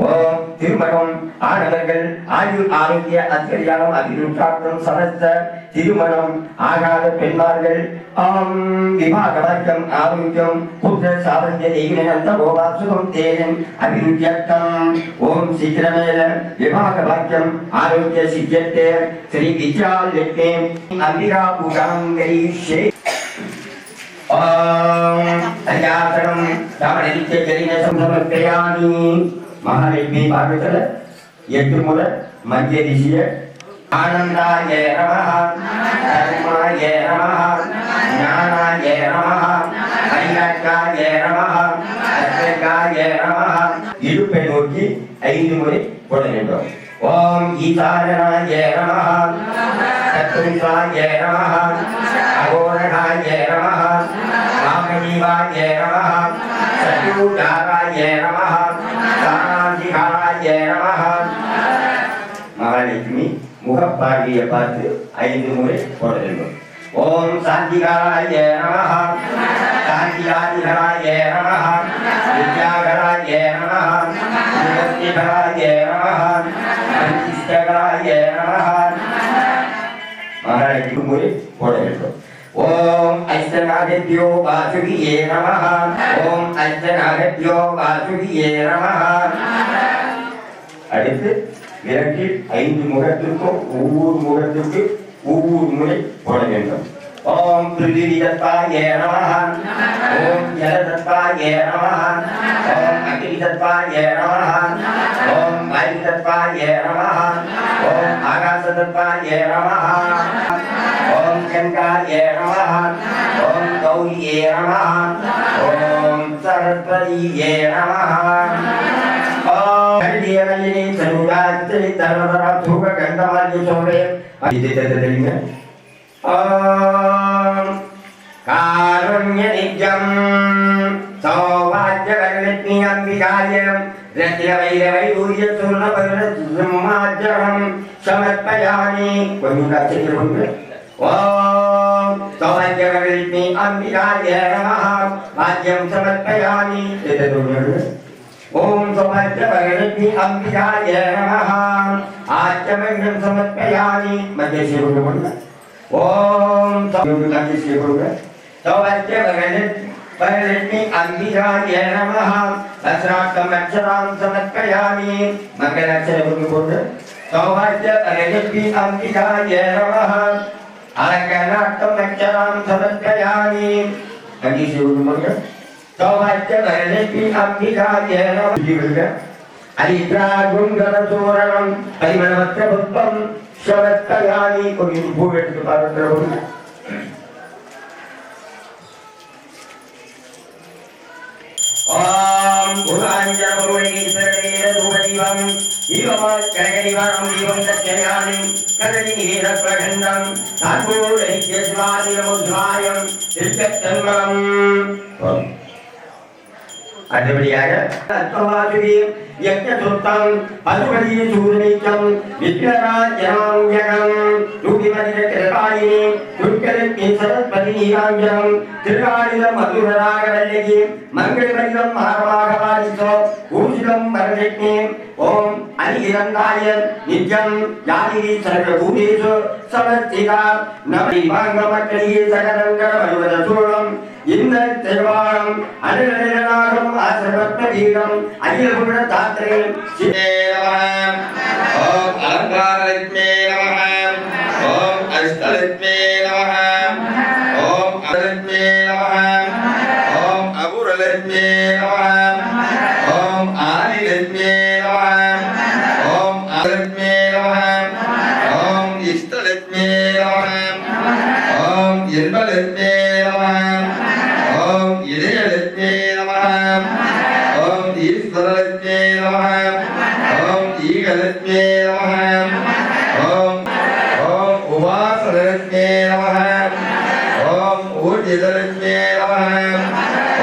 ஓம் திருமணம் ஆனவர்கள் ஆயுர் ஆரோக்கிய அத்யாமம் அத்யுத்தாத்தம் சமஸ்த திருமணம் ஆகாத பெண்மார்கள் விவாக வர்க்கம் ஆரோக்கியம் புத்திர சாபஞ்ச தேகினந்த கோபாசுகம் தேவன் அபிருத்தியர்த்தம் ஓம் சீக்கிரமேல விவாக வாக்கியம் ஆரோக்கிய சித்தியர்த்தே ஸ்ரீ வித்யாலட்சுமி அம்பிகா பூஜாம் கரிஷ்யே ஓம் அரியாசனம் ராமநித்ய ஜலினசம் சமர்ப்பயாமி. மகாலட்சுமி பார்வதில 8 முறை மத்திய திசிய ஆனந்தாய நமஹ தர்மாய நமஹ ஞானாய நமஹ ஐலக்காய நமஹ அத்வைகாய நமஹ இடுப்பை நோக்கி 5 முறை போட வேண்டும். ஓம் ஈசானாய நமஹ சத்ருசாய நமஹ அகோரகாய நமஹ காமஜீவாய நமஹ சத்ருதாராய நமஹ சானாதிகாய நமஹ. மகாலட்சுமி முகப்பாடியை பார்த்து 5 முறை போட வேண்டும். ஓம் சாந்திகாய நமஹ சாந்தியாதிகராய நமஹ வித்யாகராய நமஹ விபத்திகராய நமஹ அந்திஷ்டகராய நமஹ. மகாலட்சுமி முறை போட வேண்டும். ஓம் ஐஸ்வர்யாதித்யோ வாசுகியே நமஹ ஓம் ஐஸ்வர்யாதித்யோ வாசுகியே நமஹ. அடுத்து விளக்கில் 5 முகத்திற்கும் ஒவ்வொரு முகத்திற்கு ஒவ்வொரு முறை போட வேண்டும். ஓம் பிருத்திவி தத்வாய நமஹ ஓம் ஜல தத்வாய நமஹ ஓம் அக்னி தத்வாய நமஹ ஓம் வாயு தத்வாய நமஹ ஓம் ஆகாச தத்வாய நமஹ ஓம் சங்காய நமஹ ஓம் கௌரியே நமஹ ஓம் சரஸ்வதியே நமஹ. ஓம் கல்வியவல்லினி சருகாத்தி தர்மதரா தூக கந்தமாலி சோரே இது தெரியுங்க. ஓம் காருண்ய நித்யம் சௌபாக்ய வரலட்சுமி அம்பிகாய रत्नवैरवैडूर्यचूर्णपदरमाज्यहं समर्पयामि ॐ सौभाग्यवरलक्ष्मी अम्बिकाय नमः वाद्यं समर्पयामि ॐ सौभाग्यवरलक्ष्मी अम्बिकाय नमः आच्यमण्डलं समर्पयामि ॐ सौभाग्यवरलक्ष्मी अम्बिकाय नमः वस्त्राक्षरां समर्पयामि मङ्गलाक्षरं सौभाग्यवरलक्ष्मी अम्बिकाय नमः अलङ्काराक्षरां समर्पयामि सौभाग्यवरलक्ष्मी अम्बिकाय नमः हरिद्रागुण्डलतोरणं परिमलवस्त्रपुष्पं समर्पयामि ॐ भुवाञ्जमुनीश्वरेरधूपदीपं दीपमाकरकरिवाणं दीपं दर्शयामि कदलीरप्रखण्डं ताम्बूलैक्यस्वादिनमुद्वायं திருச்செந்தமலம் அடுத்தபடியாக அர்த்தவாதுரியம் யக்ஞசுத்தம் பசுபதி சூரநீச்சம் விக்னராஜ்யமாம்யகம் ரூபிமதிரகிருபாயினி துர்க்கலக்ஷ்மி சரஸ்வதி நீராஞ்சனம் திருகாணிதம் மதுரராகவல்லகி மங்களமரிதம் மகாபாகவாதிசோ பூஷிதம் வரலக்ஷ்மி ஓம் அனிகிரந்தாய நித்யம் யாதிரி சர்வபூதேஷு சமஸ்திதா நவி வாங்கமக்கலியே சகரங்கர மருவதசூலம் இந்த திருவாணம் அனுநிலனாகும் ஆசிரமத்மதீகம் அகிலகுண தாத்ரே சிவே நமः ஓம் அலங்காரலக்ஷ்மே நமः ஓம் அஷ்டலக்ஷ்மே நமः ஓம் அலக்ஷ்மே நமः ஓம் அபுரலக்ஷ்மே நமः ஓம் ஆதிலக்ஷ்மே நமः ஓம் அலக்ஷ்மே நமः ஓம் இஷ்டலக்ஷ்மே நமः ஓம் இன்பலக்ஷ்மே ஓம் இதயலக்ஷ்மே நமः ஓம் ஈஸ்வரலக்ஷ்மே நமः ஓம் ஈகலக்ஷ்மே நமः ஓம் ஓம் உபாசலக்ஷ்மே நமः ஓம் ஊர்ஜிதலக்ஷ்மே நமः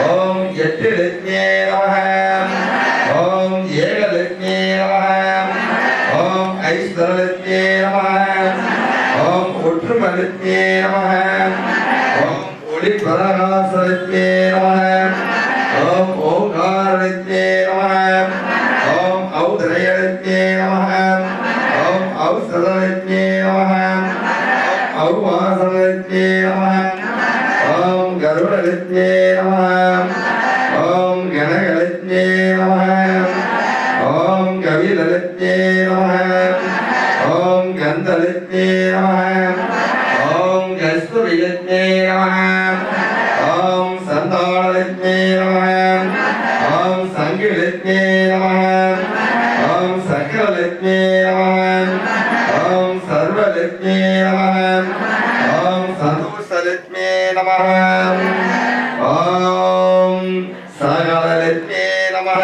ஓம் யட்சிலக்ஷ்மே நமः ஓம் ஏகலக்ஷ்மே நமः ஓம் ஐஸ்வரலக்ஷ்மே நமः ஓம் ஒற்றுமலக்ஷ்மே நமः ஓம் ஒளிபரகாசலக்ஷ்மே நமः ஓம் ஓங்காரலக்ஷ்மே நமः ஓம் ஔதரயலக்ஷ்மே நமः ஓம் ஔசதலக்ஷ்மே நமः ஔவாசலக்ஷ்மே நமः ஓம் கருடலக்ஷ்மே நமः ஓம் கனகலக்ஷ்மே நமः ஓம் கவிலலக்ஷ்மே நமः ஓம் கந்தலக்ஷ்மே நமः ஓம் கஸ்தூரிலக்ஷ்மே நமः ஓம் சந்தானலக்ஷ்மே நமः ஓம் சங்கிலக்ஷ்மே நமः ஓம் சக்கரலக்ஷ்மே நமः ஓம் சர்வலக்ஷ்மே நமः ஓம் சந்தோஷலக்ஷ்மே நமः ஓம் சகலலக்ஷ்மே நமः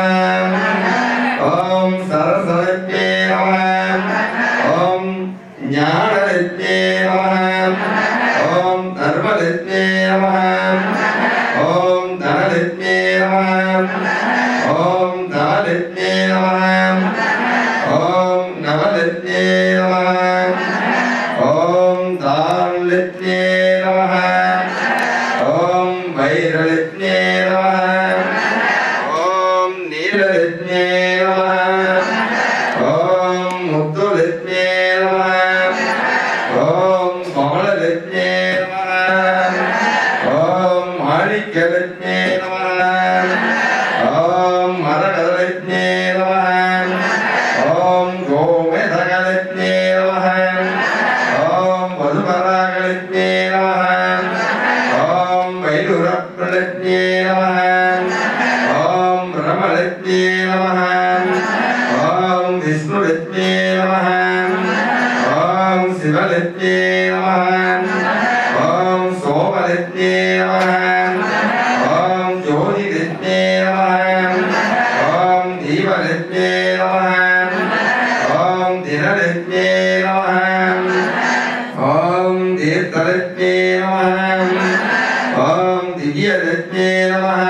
ஓம் சரசலக்ஷ்மே நமः ஓம் ஞானலக்ஷ்மே நமः ஓம் தர்மலக்ஷ்மே நமः ஓம் தனலக்ஷ்மே நமः ஓம் தனலக்ஷ்மே நமः ஓம் நவலக்ஷ்மே நமः ஓம் தானலக்ஷ்மே நமः ஓம் வைரலக்ஷ்மே நமः ஓம் நீலலக்ஷ்மே நமः ஓம் முத்துலக்ஷ்மே நமः ஓம் கமலலக்ஷ்மே நமः ஓம் மாணிக்கலக்ஷ்மே நமः ஓம் மரகதலக்ஷ்மே நமः ஓம் கோமேதகலக்ஷ்மே நமः ஓம் மதுபராகலக்ஷ்மே நமः ஓம் வைடுரப்ரலக்ஷ்மே நமः ஓம் பிரமலக்ஷ்மே நமः ஓம் விஷ்ணுலக்ஷ்மே நமः ஓம் சிவலக்ஷ்மே நமः ஓம் சோமலக்ஷ்மே நமः ஓம் ஜோதிலக்ஷ்மே நமः ஓம் தீபலக்ஷ்மே நமः ஓம் தினலக்ஷ்மே நமः ஓம் தீர்த்தலக்ஷ்மே நமः ஓம் திவ்யலக்ஷ்மே நமः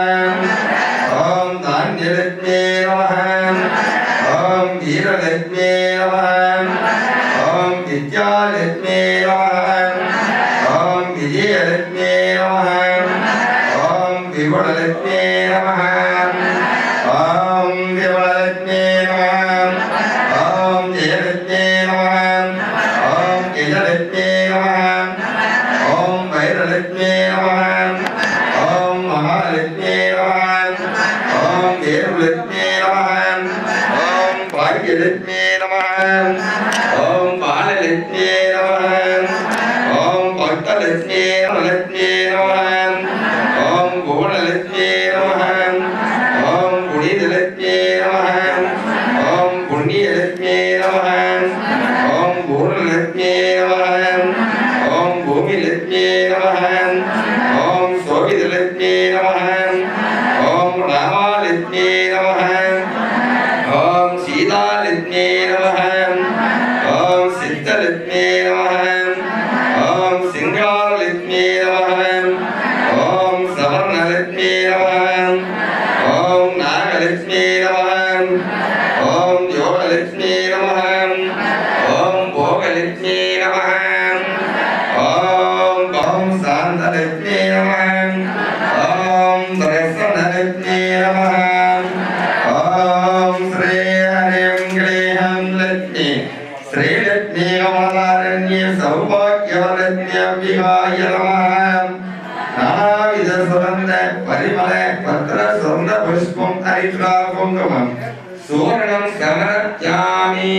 ஓம் தானியலக்ஷ்மே நமः லட்சுமி நமः ஓம் வித்யாலட்சுமி நமः ஓம் விஜயலட்சுமி நமः ஓம் விபுலலட்சுமி நமः ஓம் விபுலலட்சுமி நமः ஓம் ஜெயலட்சுமி நமः ஓம் கஜலட்சுமி நமः ஓம் வைரலட்சுமி நமः ஓம் மகாலட்சுமி நமः ஓம் தேவலட்சுமி நமः ஓம் பாக்யலட்சுமி நமः ஓம் பாலலட்சுமி நமः ஓம் பக்தலட்சுமி லட்சுமி நமः ஓம் புவனலட்சுமி நமः ஓம் புனிதலட்சுமி நமः ஓம் புண்ணியலட்சுமி நமः ஓம் பூர்ணலட்சுமி நமः ஓம் பூமிலட்சுமி நமः ஓம் சோபிதலட்சுமி நமः ஓம் ராமாலட்சுமி நமः ஓம் சீதாலட்சுமி நமः ஓம் சித்தலட்சுமி நமः ஓம் சிங்காரலட்சுமி நமः ஓம் சவர்ணலட்சுமி நமः ஓம் நாகலட்சுமி நமः ஓம் யோகலட்சுமி நமः ஓம் போகலட்சுமி நமः ஓம் ஓம் சாந்தலட்சுமி நமः ஓம் பிரசன்னலட்சுமி நமः ஓம் ஸ்ரீ ஹரிம் க்ளீம் லட்சுமி ஸ்ரீலட்சுமி கமலாரண்ய சௌபாக்யவலட்சுமி அம்பிகாய நமः நானாவித சுரந்த பரிமள பத்ர சொர்ண புஷ்பம் ஹரித்ரா குங்குமம் சுவர்ணம் சமர்ப்பியாமி.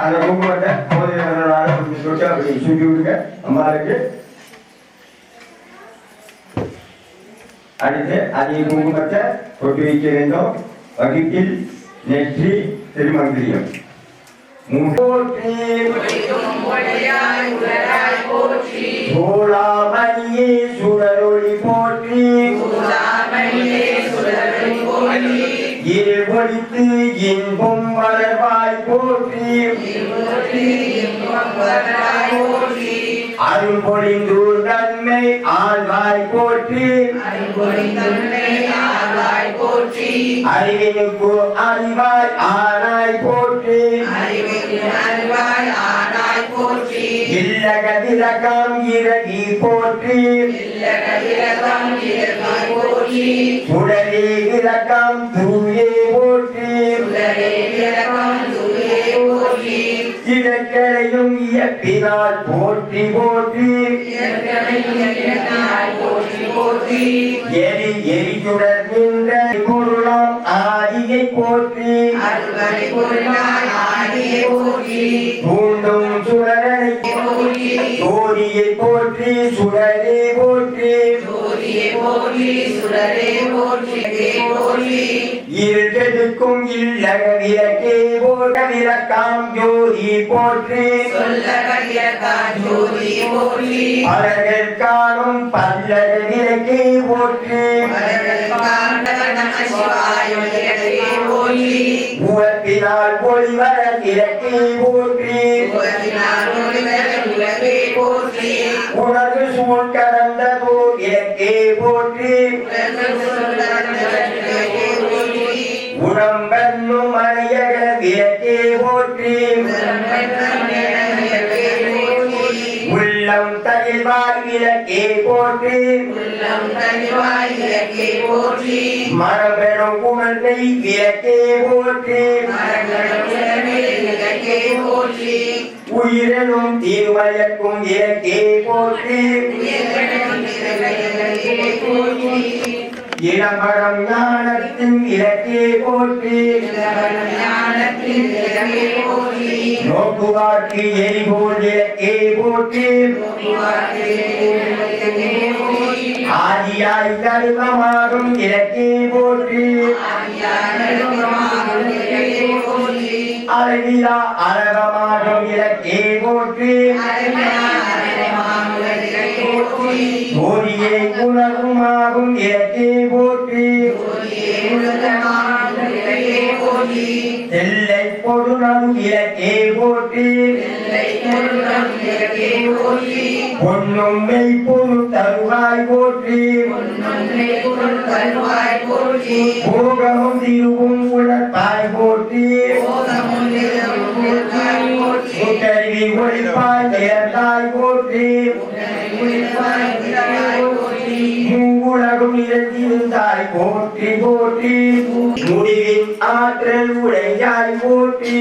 அந்த குங்குமத்தை போதை அப்படி சுண்டி விடுங்க அம்மாவுக்கு. அடுத்து அதே குங்குமத்தை கொட்டி வைக்க வேண்டும். வகிட்டில் நெற்றி திருமந்திரியம். சோழாமணியே சுடரொளி போற்றி ஒழித்து இன்பம் வளர்வாய் போற்றி அருள் பொழிந்து நன்மை ஆழ்வாய் போற்றி அறிவினுக்கு அறிவாய் ஆனாய் போற்றி இல்லகதிரகம் இறகி போற்றி சுடரே இலக்கம் தூயே போற்றி இடக்கரையும் இயப்பினால் போற்றி போற்றி எரி எரியுடன் நின்ற பொருளாம் ஆதியை போற்றி பூண்டும் சுடரை சோதியை போற்றி சுடரே போற்றி இருட்டெடுக்கும் இல்லக விளக்கே போட்ட விளக்காம் ஜோதி போற்றி அழகர் காணும் பல்லக விளக்கே போற்றி உவப்பினால் பொழிவர விளக்கே போற்றி உணர்வு சூழ் கடந்ததோ விளக்கே போற்றி உடம்பென்னும் அணையக விளக்கே போற்றி உள்ளம் தனிவாய் விளக்கே போற்றி மரபெறும் குழந்தை விளக்கே போற்றி உயிரெனும் தீர்மயக்கும் விளக்கே போற்றி இளம்பரம் ஞானத்தின் இலக்கே போற்றி நோக்குவார்க்கு எரிபோல் இலக்கே போற்றி ஆதியாய் தருவமாகும் இலக்கே போற்றி அழகிலா அழகமாகும் இலக்கே போற்றி போதியை உணர்வுமாகும் இலக்கே போற்றி எல்லை பொருளும் இலக்கே போற்றி பொன்னும் மெய்ப்பொருள் தருவாய் போற்றி போகமும் திருவும் உழப்பாய் போற்றி முக்கருவி ஒழிப்பாய் தேர்ந்தாய் போற்றி உலகம் நிறைந்திருந்தாய் போற்றி போற்றி முடிவின் ஆற்றல் உடையாய் போற்றி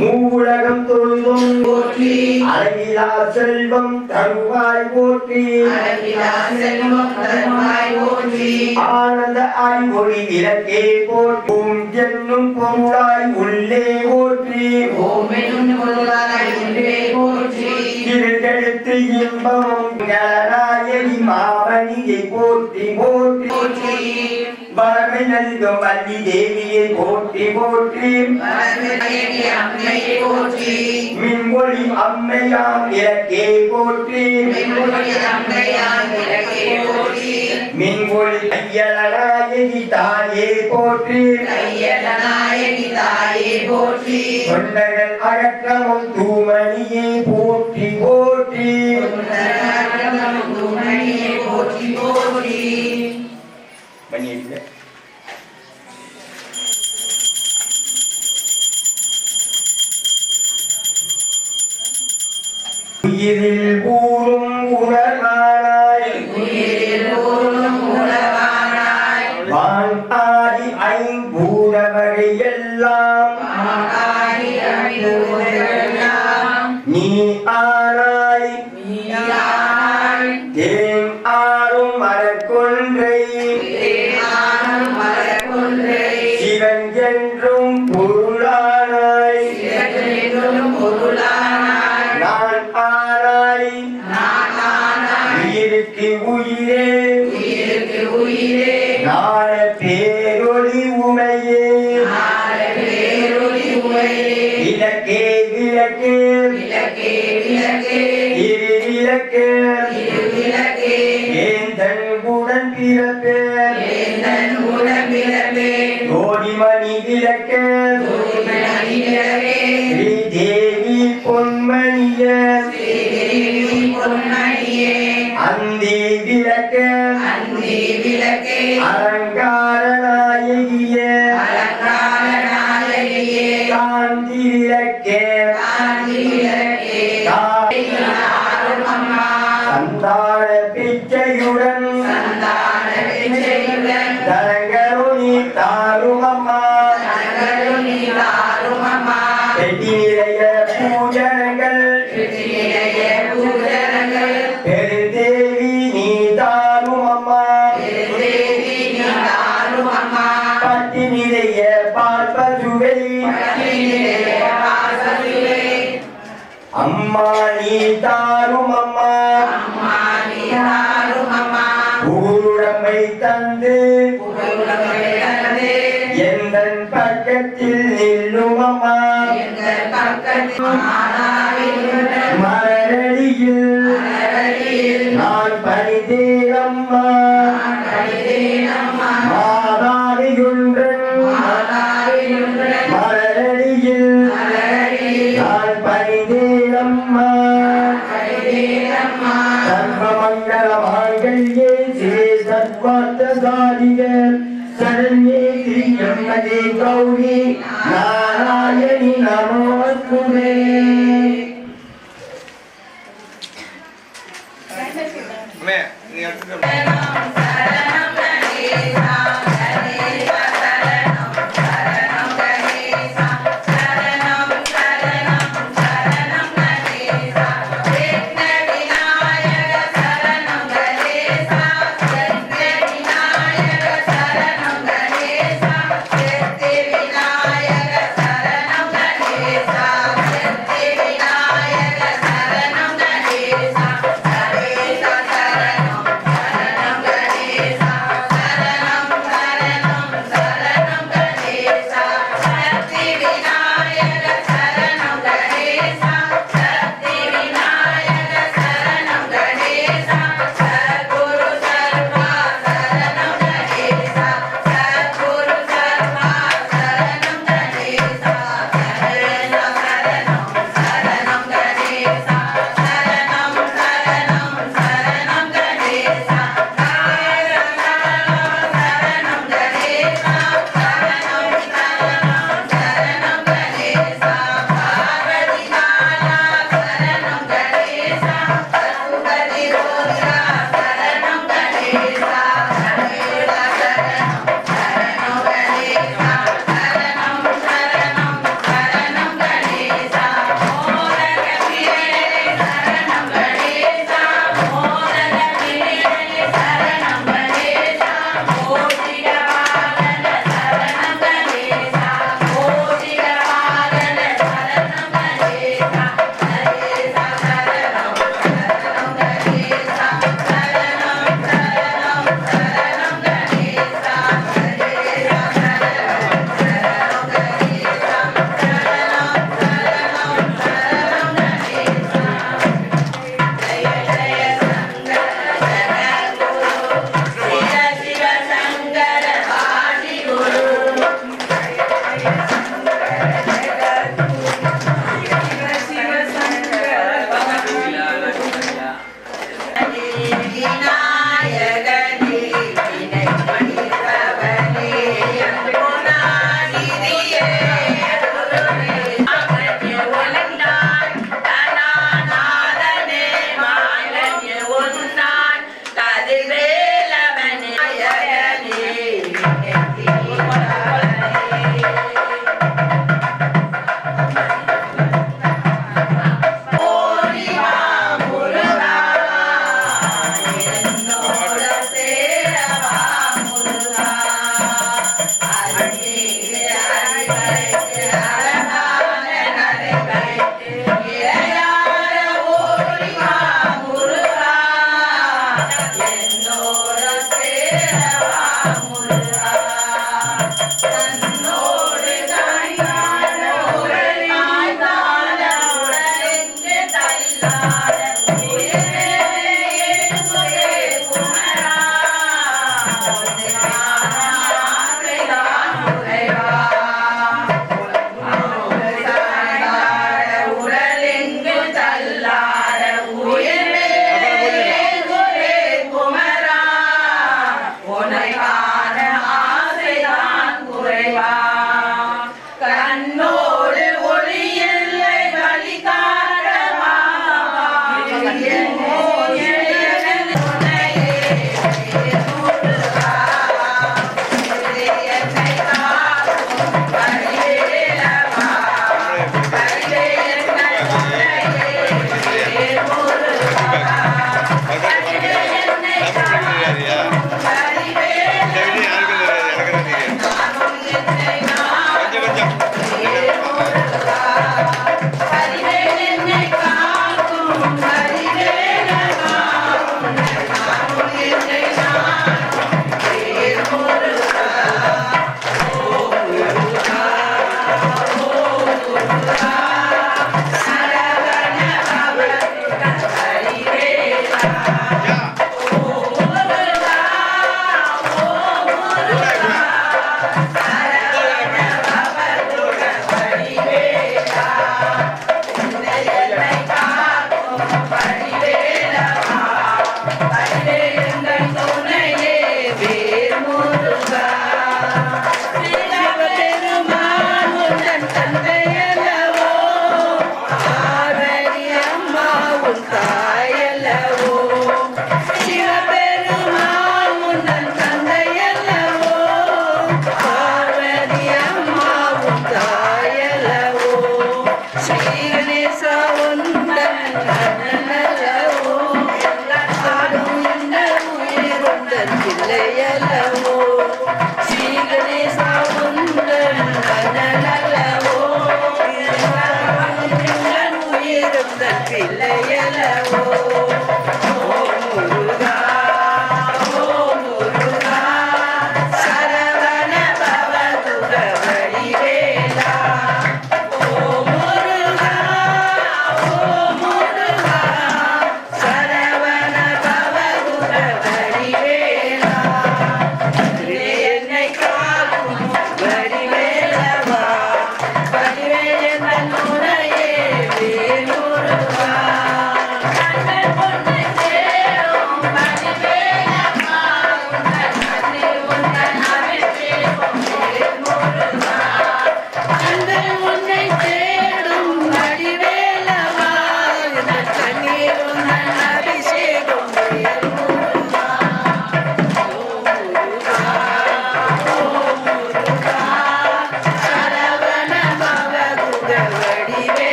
மூவுலகம் தொழுதும் போற்றி அழகிலா செல்வம் தருவாய் போற்றி ஆனந்த அறிவொளி இலக்கே போற்றும் என்னும் பொருளாய் உள்ளே போற்றி திருக்கெடுத்து இன்பமும் ஞானாயணி மாமணியை போற்றி போற்றி வரமை நல்கும் வள்ளி தேவியை போற்றி போற்றி மின்மொழி அம்மையாம் இலக்கே போற்றி மின்மொழி ஐயலநாயகி தாயே போற்றி தொண்டர்கள் அகற்றமும் தூமணியை போற்றி போற்றி பண்ணிட்டு உயிரில் ஊரும் உணர்வானாய் வான் ஆதி ஐம்பூதவகை எல்லாம் நீ ஆனாய் தேன் ஆறும் மரக்கொன்றை சிவன் என்றும் பொருளானாய் நான் ஆனாய் உயிருக்கு உயிரே நாள பேரொளி உமையே விளக்கே விளக்கே இரு விளக்கே ஏந்தன் உடன் பிறப்பே கோடிமணி விளக்கே ஸ்ரீ தேவி பொன்மணியே அந்தி விளக்கே அலங்கார நாயகியே காந்தி விளக்கே சந்தான பிச்சையுடன் தரங்களுனி தாருமம்மா பெட்டி நிறைய பூஜனங்கள் பெருந்தேவி நீ தாருமம்மா பட்டி நிறைய பால் பசுவை அம்மா நீ தாருமம்மா ஊருடமை தந்து எந்தன் பக்கத்தில் நில்லும் அம்மா மலரடியில் நான் பணிதேனம்மா மாதாரியுன்றன் மலரடியில் நான் பணிதேனம்மா சர்வமங்கள மாங்கல்யே ஸ்ரீ சர்வார்த்த சாதிகே சரண்யே திரியம்பகே கௌரி நாராயணி நமோஸ்துதே. விநாயக சரணம் கணேசா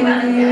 Thank you.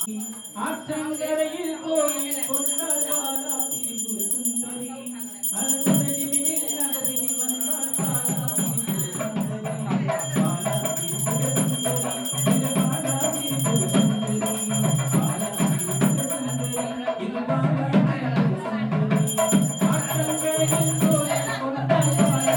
ஆற்றங்கரையில் கோயில் கொண்டாள் பாலா திரிபுர சுந்தரி அனுமதியில் நகரில் வந்தாள் பாலா திரிபுர சுந்தரி பாலா திரிபுர சுந்தரி இது பாலா திரிபுர சுந்தரி பாலா திரிபுர சுந்தரி இது பாலா திரிபுர சுந்தரி ஆற்றங்கரையில் கோயில் கொண்டாள் பாலா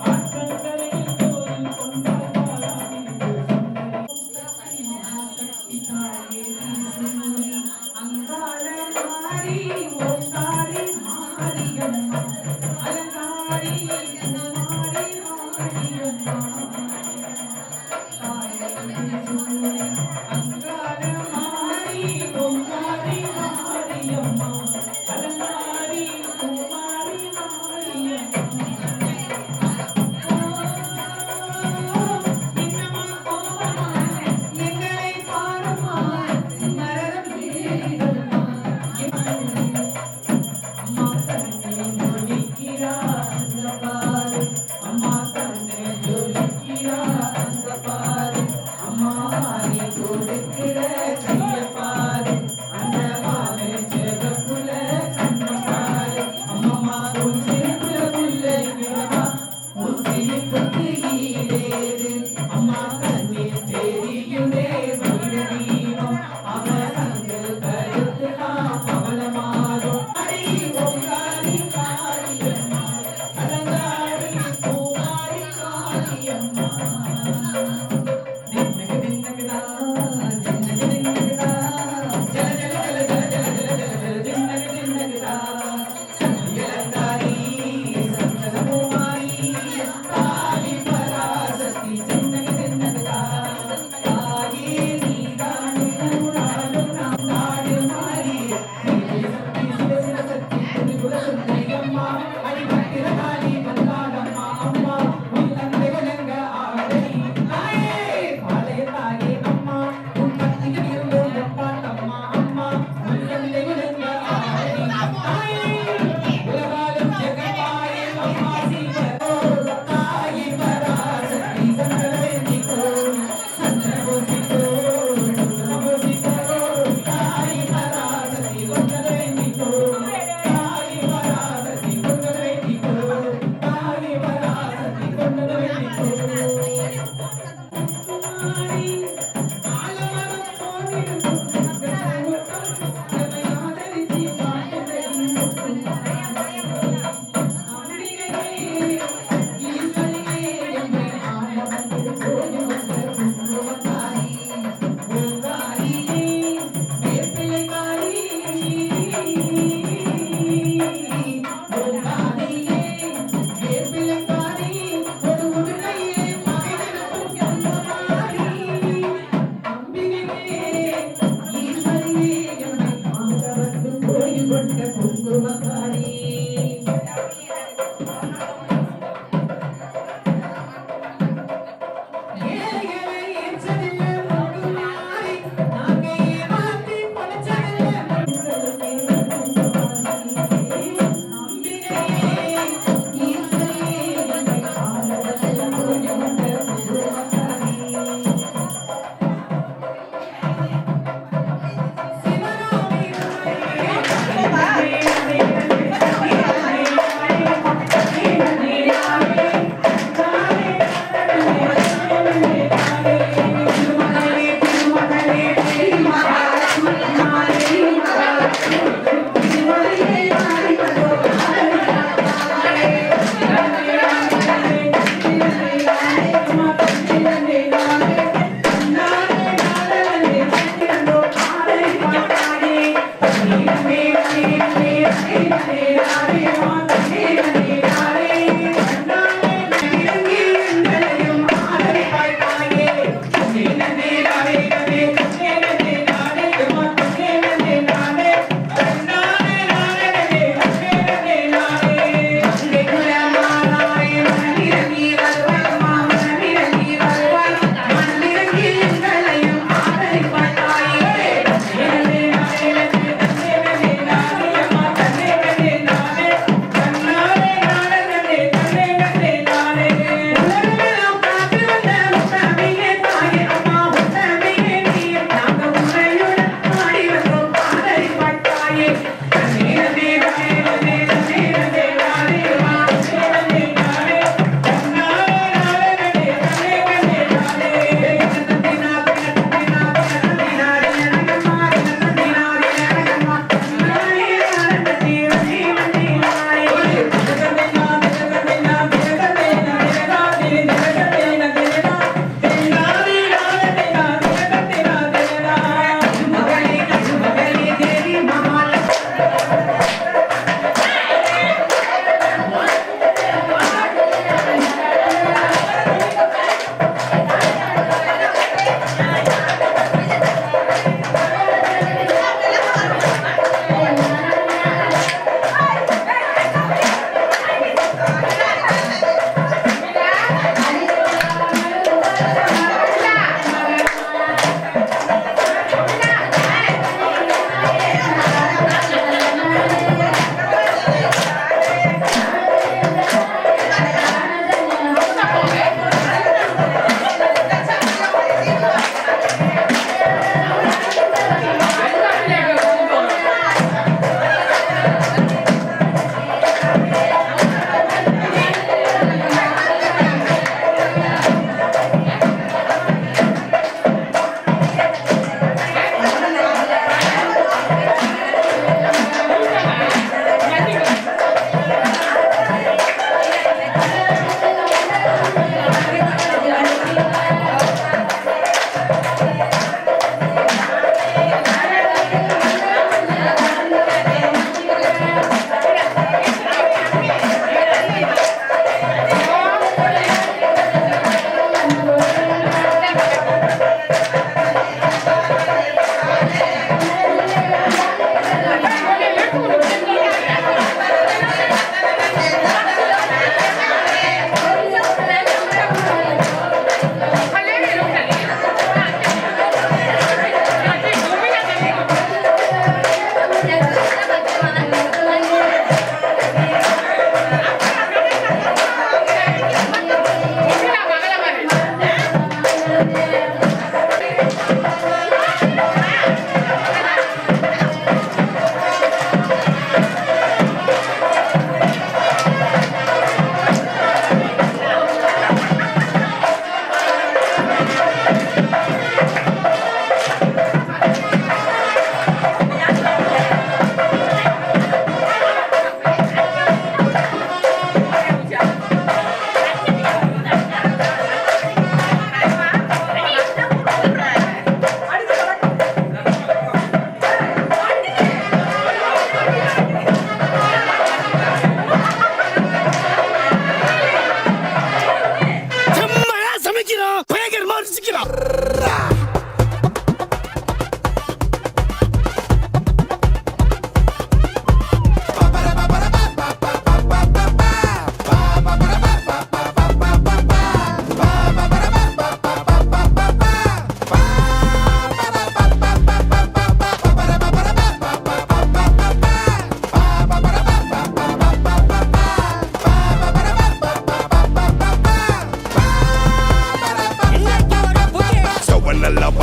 ஆற்றங்கரையில் கோயில் கொண்டாள் பாலா திரிபுர சுந்தரி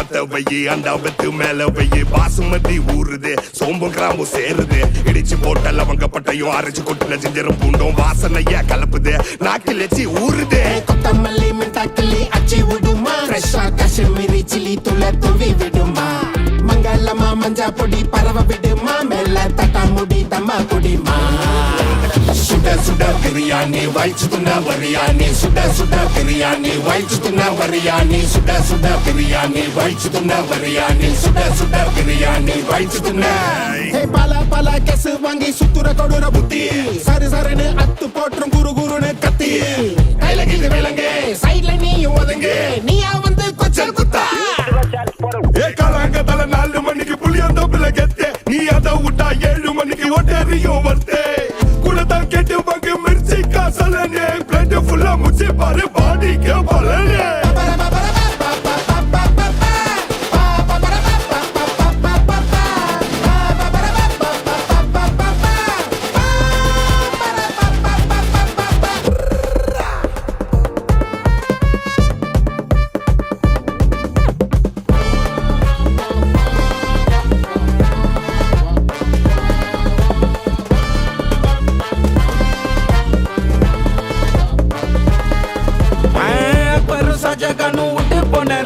பத்த வையி அண்டாவத்து மேல வையி பாசுமதி ஊறுது சோம்பும் கிராம்பும் சேருது இடிச்சு போட்ட லவங்கப்பட்டையும் அரைச்சு கொட்டுன ஜிஞ்சரும் பூண்டும் வாசனையா கலப்புது நாக்கில் எச்சி ஊறுது கொத்தமல்லி மின்டாக்கிளி அச்சி விடுமா ஃப்ரெஷ்ஷா காஷ்மீரி சில்லி தூள தூவி விடுமா மங்களமா மஞ்சா பொடி பரவ விடுமா மெல்ல தட்டா முடி தம்மா குடிமா சுட சுட பிரியாணி வயிற்றுதுன்னா வரியாணி சுட சுட பிரியாணி வயிற்றுதுன்னா வரியாணி சுட சுட பிரியாணி வயிற்றுதுன்னா வரியாணி சுட சுட பிரியாணி வயிற்றுதுன்னா பல பல கெசு வாங்கி சுத்துற கொடுற புத்தி சரி சரின்னு அத்து போற்றும் குரு குருன்னு கத்தி கையில கிது விலங்கு சைட்ல நீயும் ஒதுங்கு நீயா வந்து கொச்சல் குத்தா காலாங்க தலை 4 மணிக்கு புளியந்தோப்புல கெத்தே நீ அதை விட்டா 7 மணிக்கு ஒட்டேரியும் வர்த்தே கூடத்தான் கேட்டு வாங்க மிர்ச்சி காசலனே பிளட் ஃபுல்லா முச்சி பாரு பாடிக்கு பலனே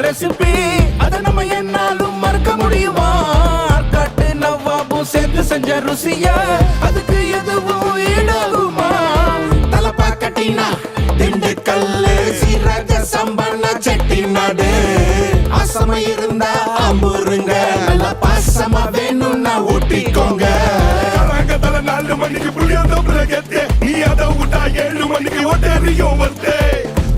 ரெசிபி அத நம்ம என்னாலும் மறக்க முடியுமா கட்டு நவாபும் சேர்ந்து செஞ்ச ருசியா அதுக்கு எதுவும் ஈடாகுமா தலப்பா கட்டினா திண்டுக்கல்லு சீரக சம்பன செட்டிநாடு ஆசமா இருந்தா அம்புருங்க நல்ல பாசமா வேணும்னா ஊட்டிக்கோங்க காலாங்க தலை 4 மணிக்கு புளியந்தோப்புல கெத்தே நீ அதை விட்டா 7 மணிக்கு ஒட்டேரியும் வர்த்தே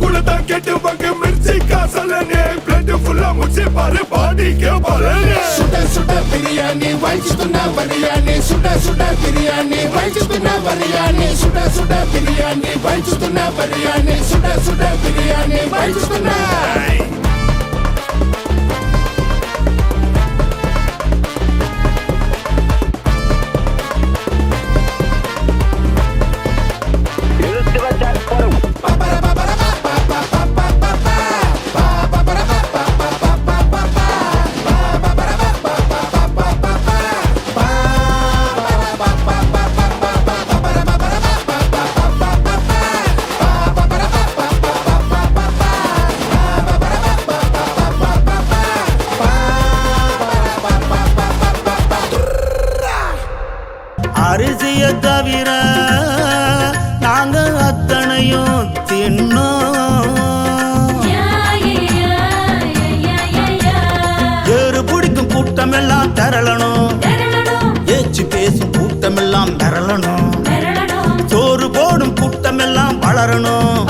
கூடத்தான் கேட்டு வாங்க மிர்ச்சி காசலனே பிளட் ஃபுல்லா முச்சி பாரு பாடிக்கு பலனே சுட சுட பிரியாணி வயிற்றுதுன்னா வரியாணி சுட சுட பிரியாணி வயிற்றுதுன்னா வரியாணி சுட சுட பிரியாணி வயிற்றுதுன்னா வரியாணி சுட சுட பிரியாணி வயிற்றுதுன்னா அரிசிய தவிர நாங்க அத்தனையும் தின்னோம் ஏறு பிடிக்கும் கூட்டம் எல்லாம் திரளணும் ஏச்சு பேசும் கூட்டம் எல்லாம் திரளணும் சோறு போடும் கூட்டம் எல்லாம் வளரணும்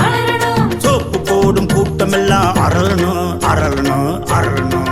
சோப்பு போடும் கூட்டம் எல்லாம் அரளணும் அரளணும் அரளணும்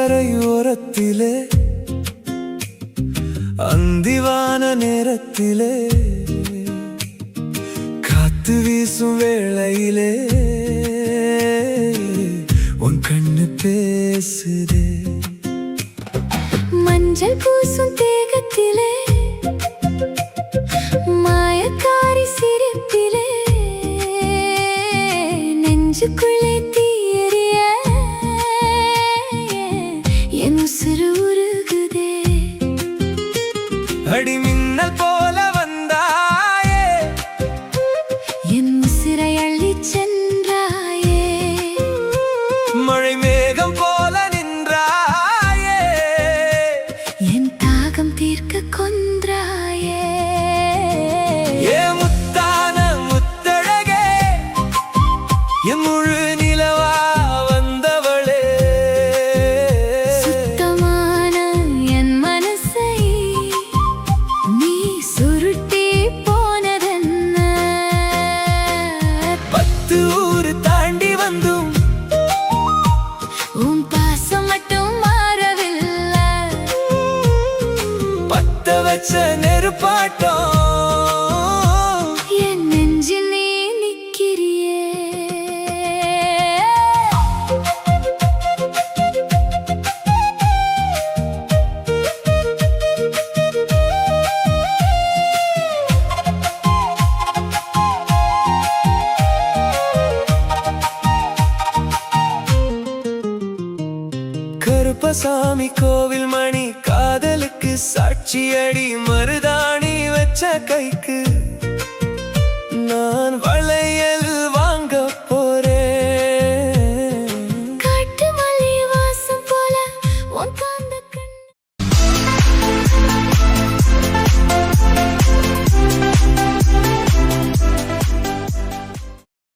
ஆத்தங்கரையோரத்திலே அந்திவான நேரத்திலே காத்து வீசும் வேளையிலே உன் கண்ணு பேசுதே மஞ்சள் பூசும் தேகத்திலே மாயக்காரி சிரிப்பிலே நெஞ்சுக்குள்ளே தீயறிய என் உசுறு உருகுதே அடி மின்னல் போல வந்தாயே என் உசிரை அள்ளி சென்றாயே எதிர்பார்த்தோம் என் நெஞ்சில் நீ நிற்கிறியே கருப்பசாமி கோவில் மணி காதலுக்கு சாட்சியடி மருதாணி வச்ச கைக்கு நான் வளையல்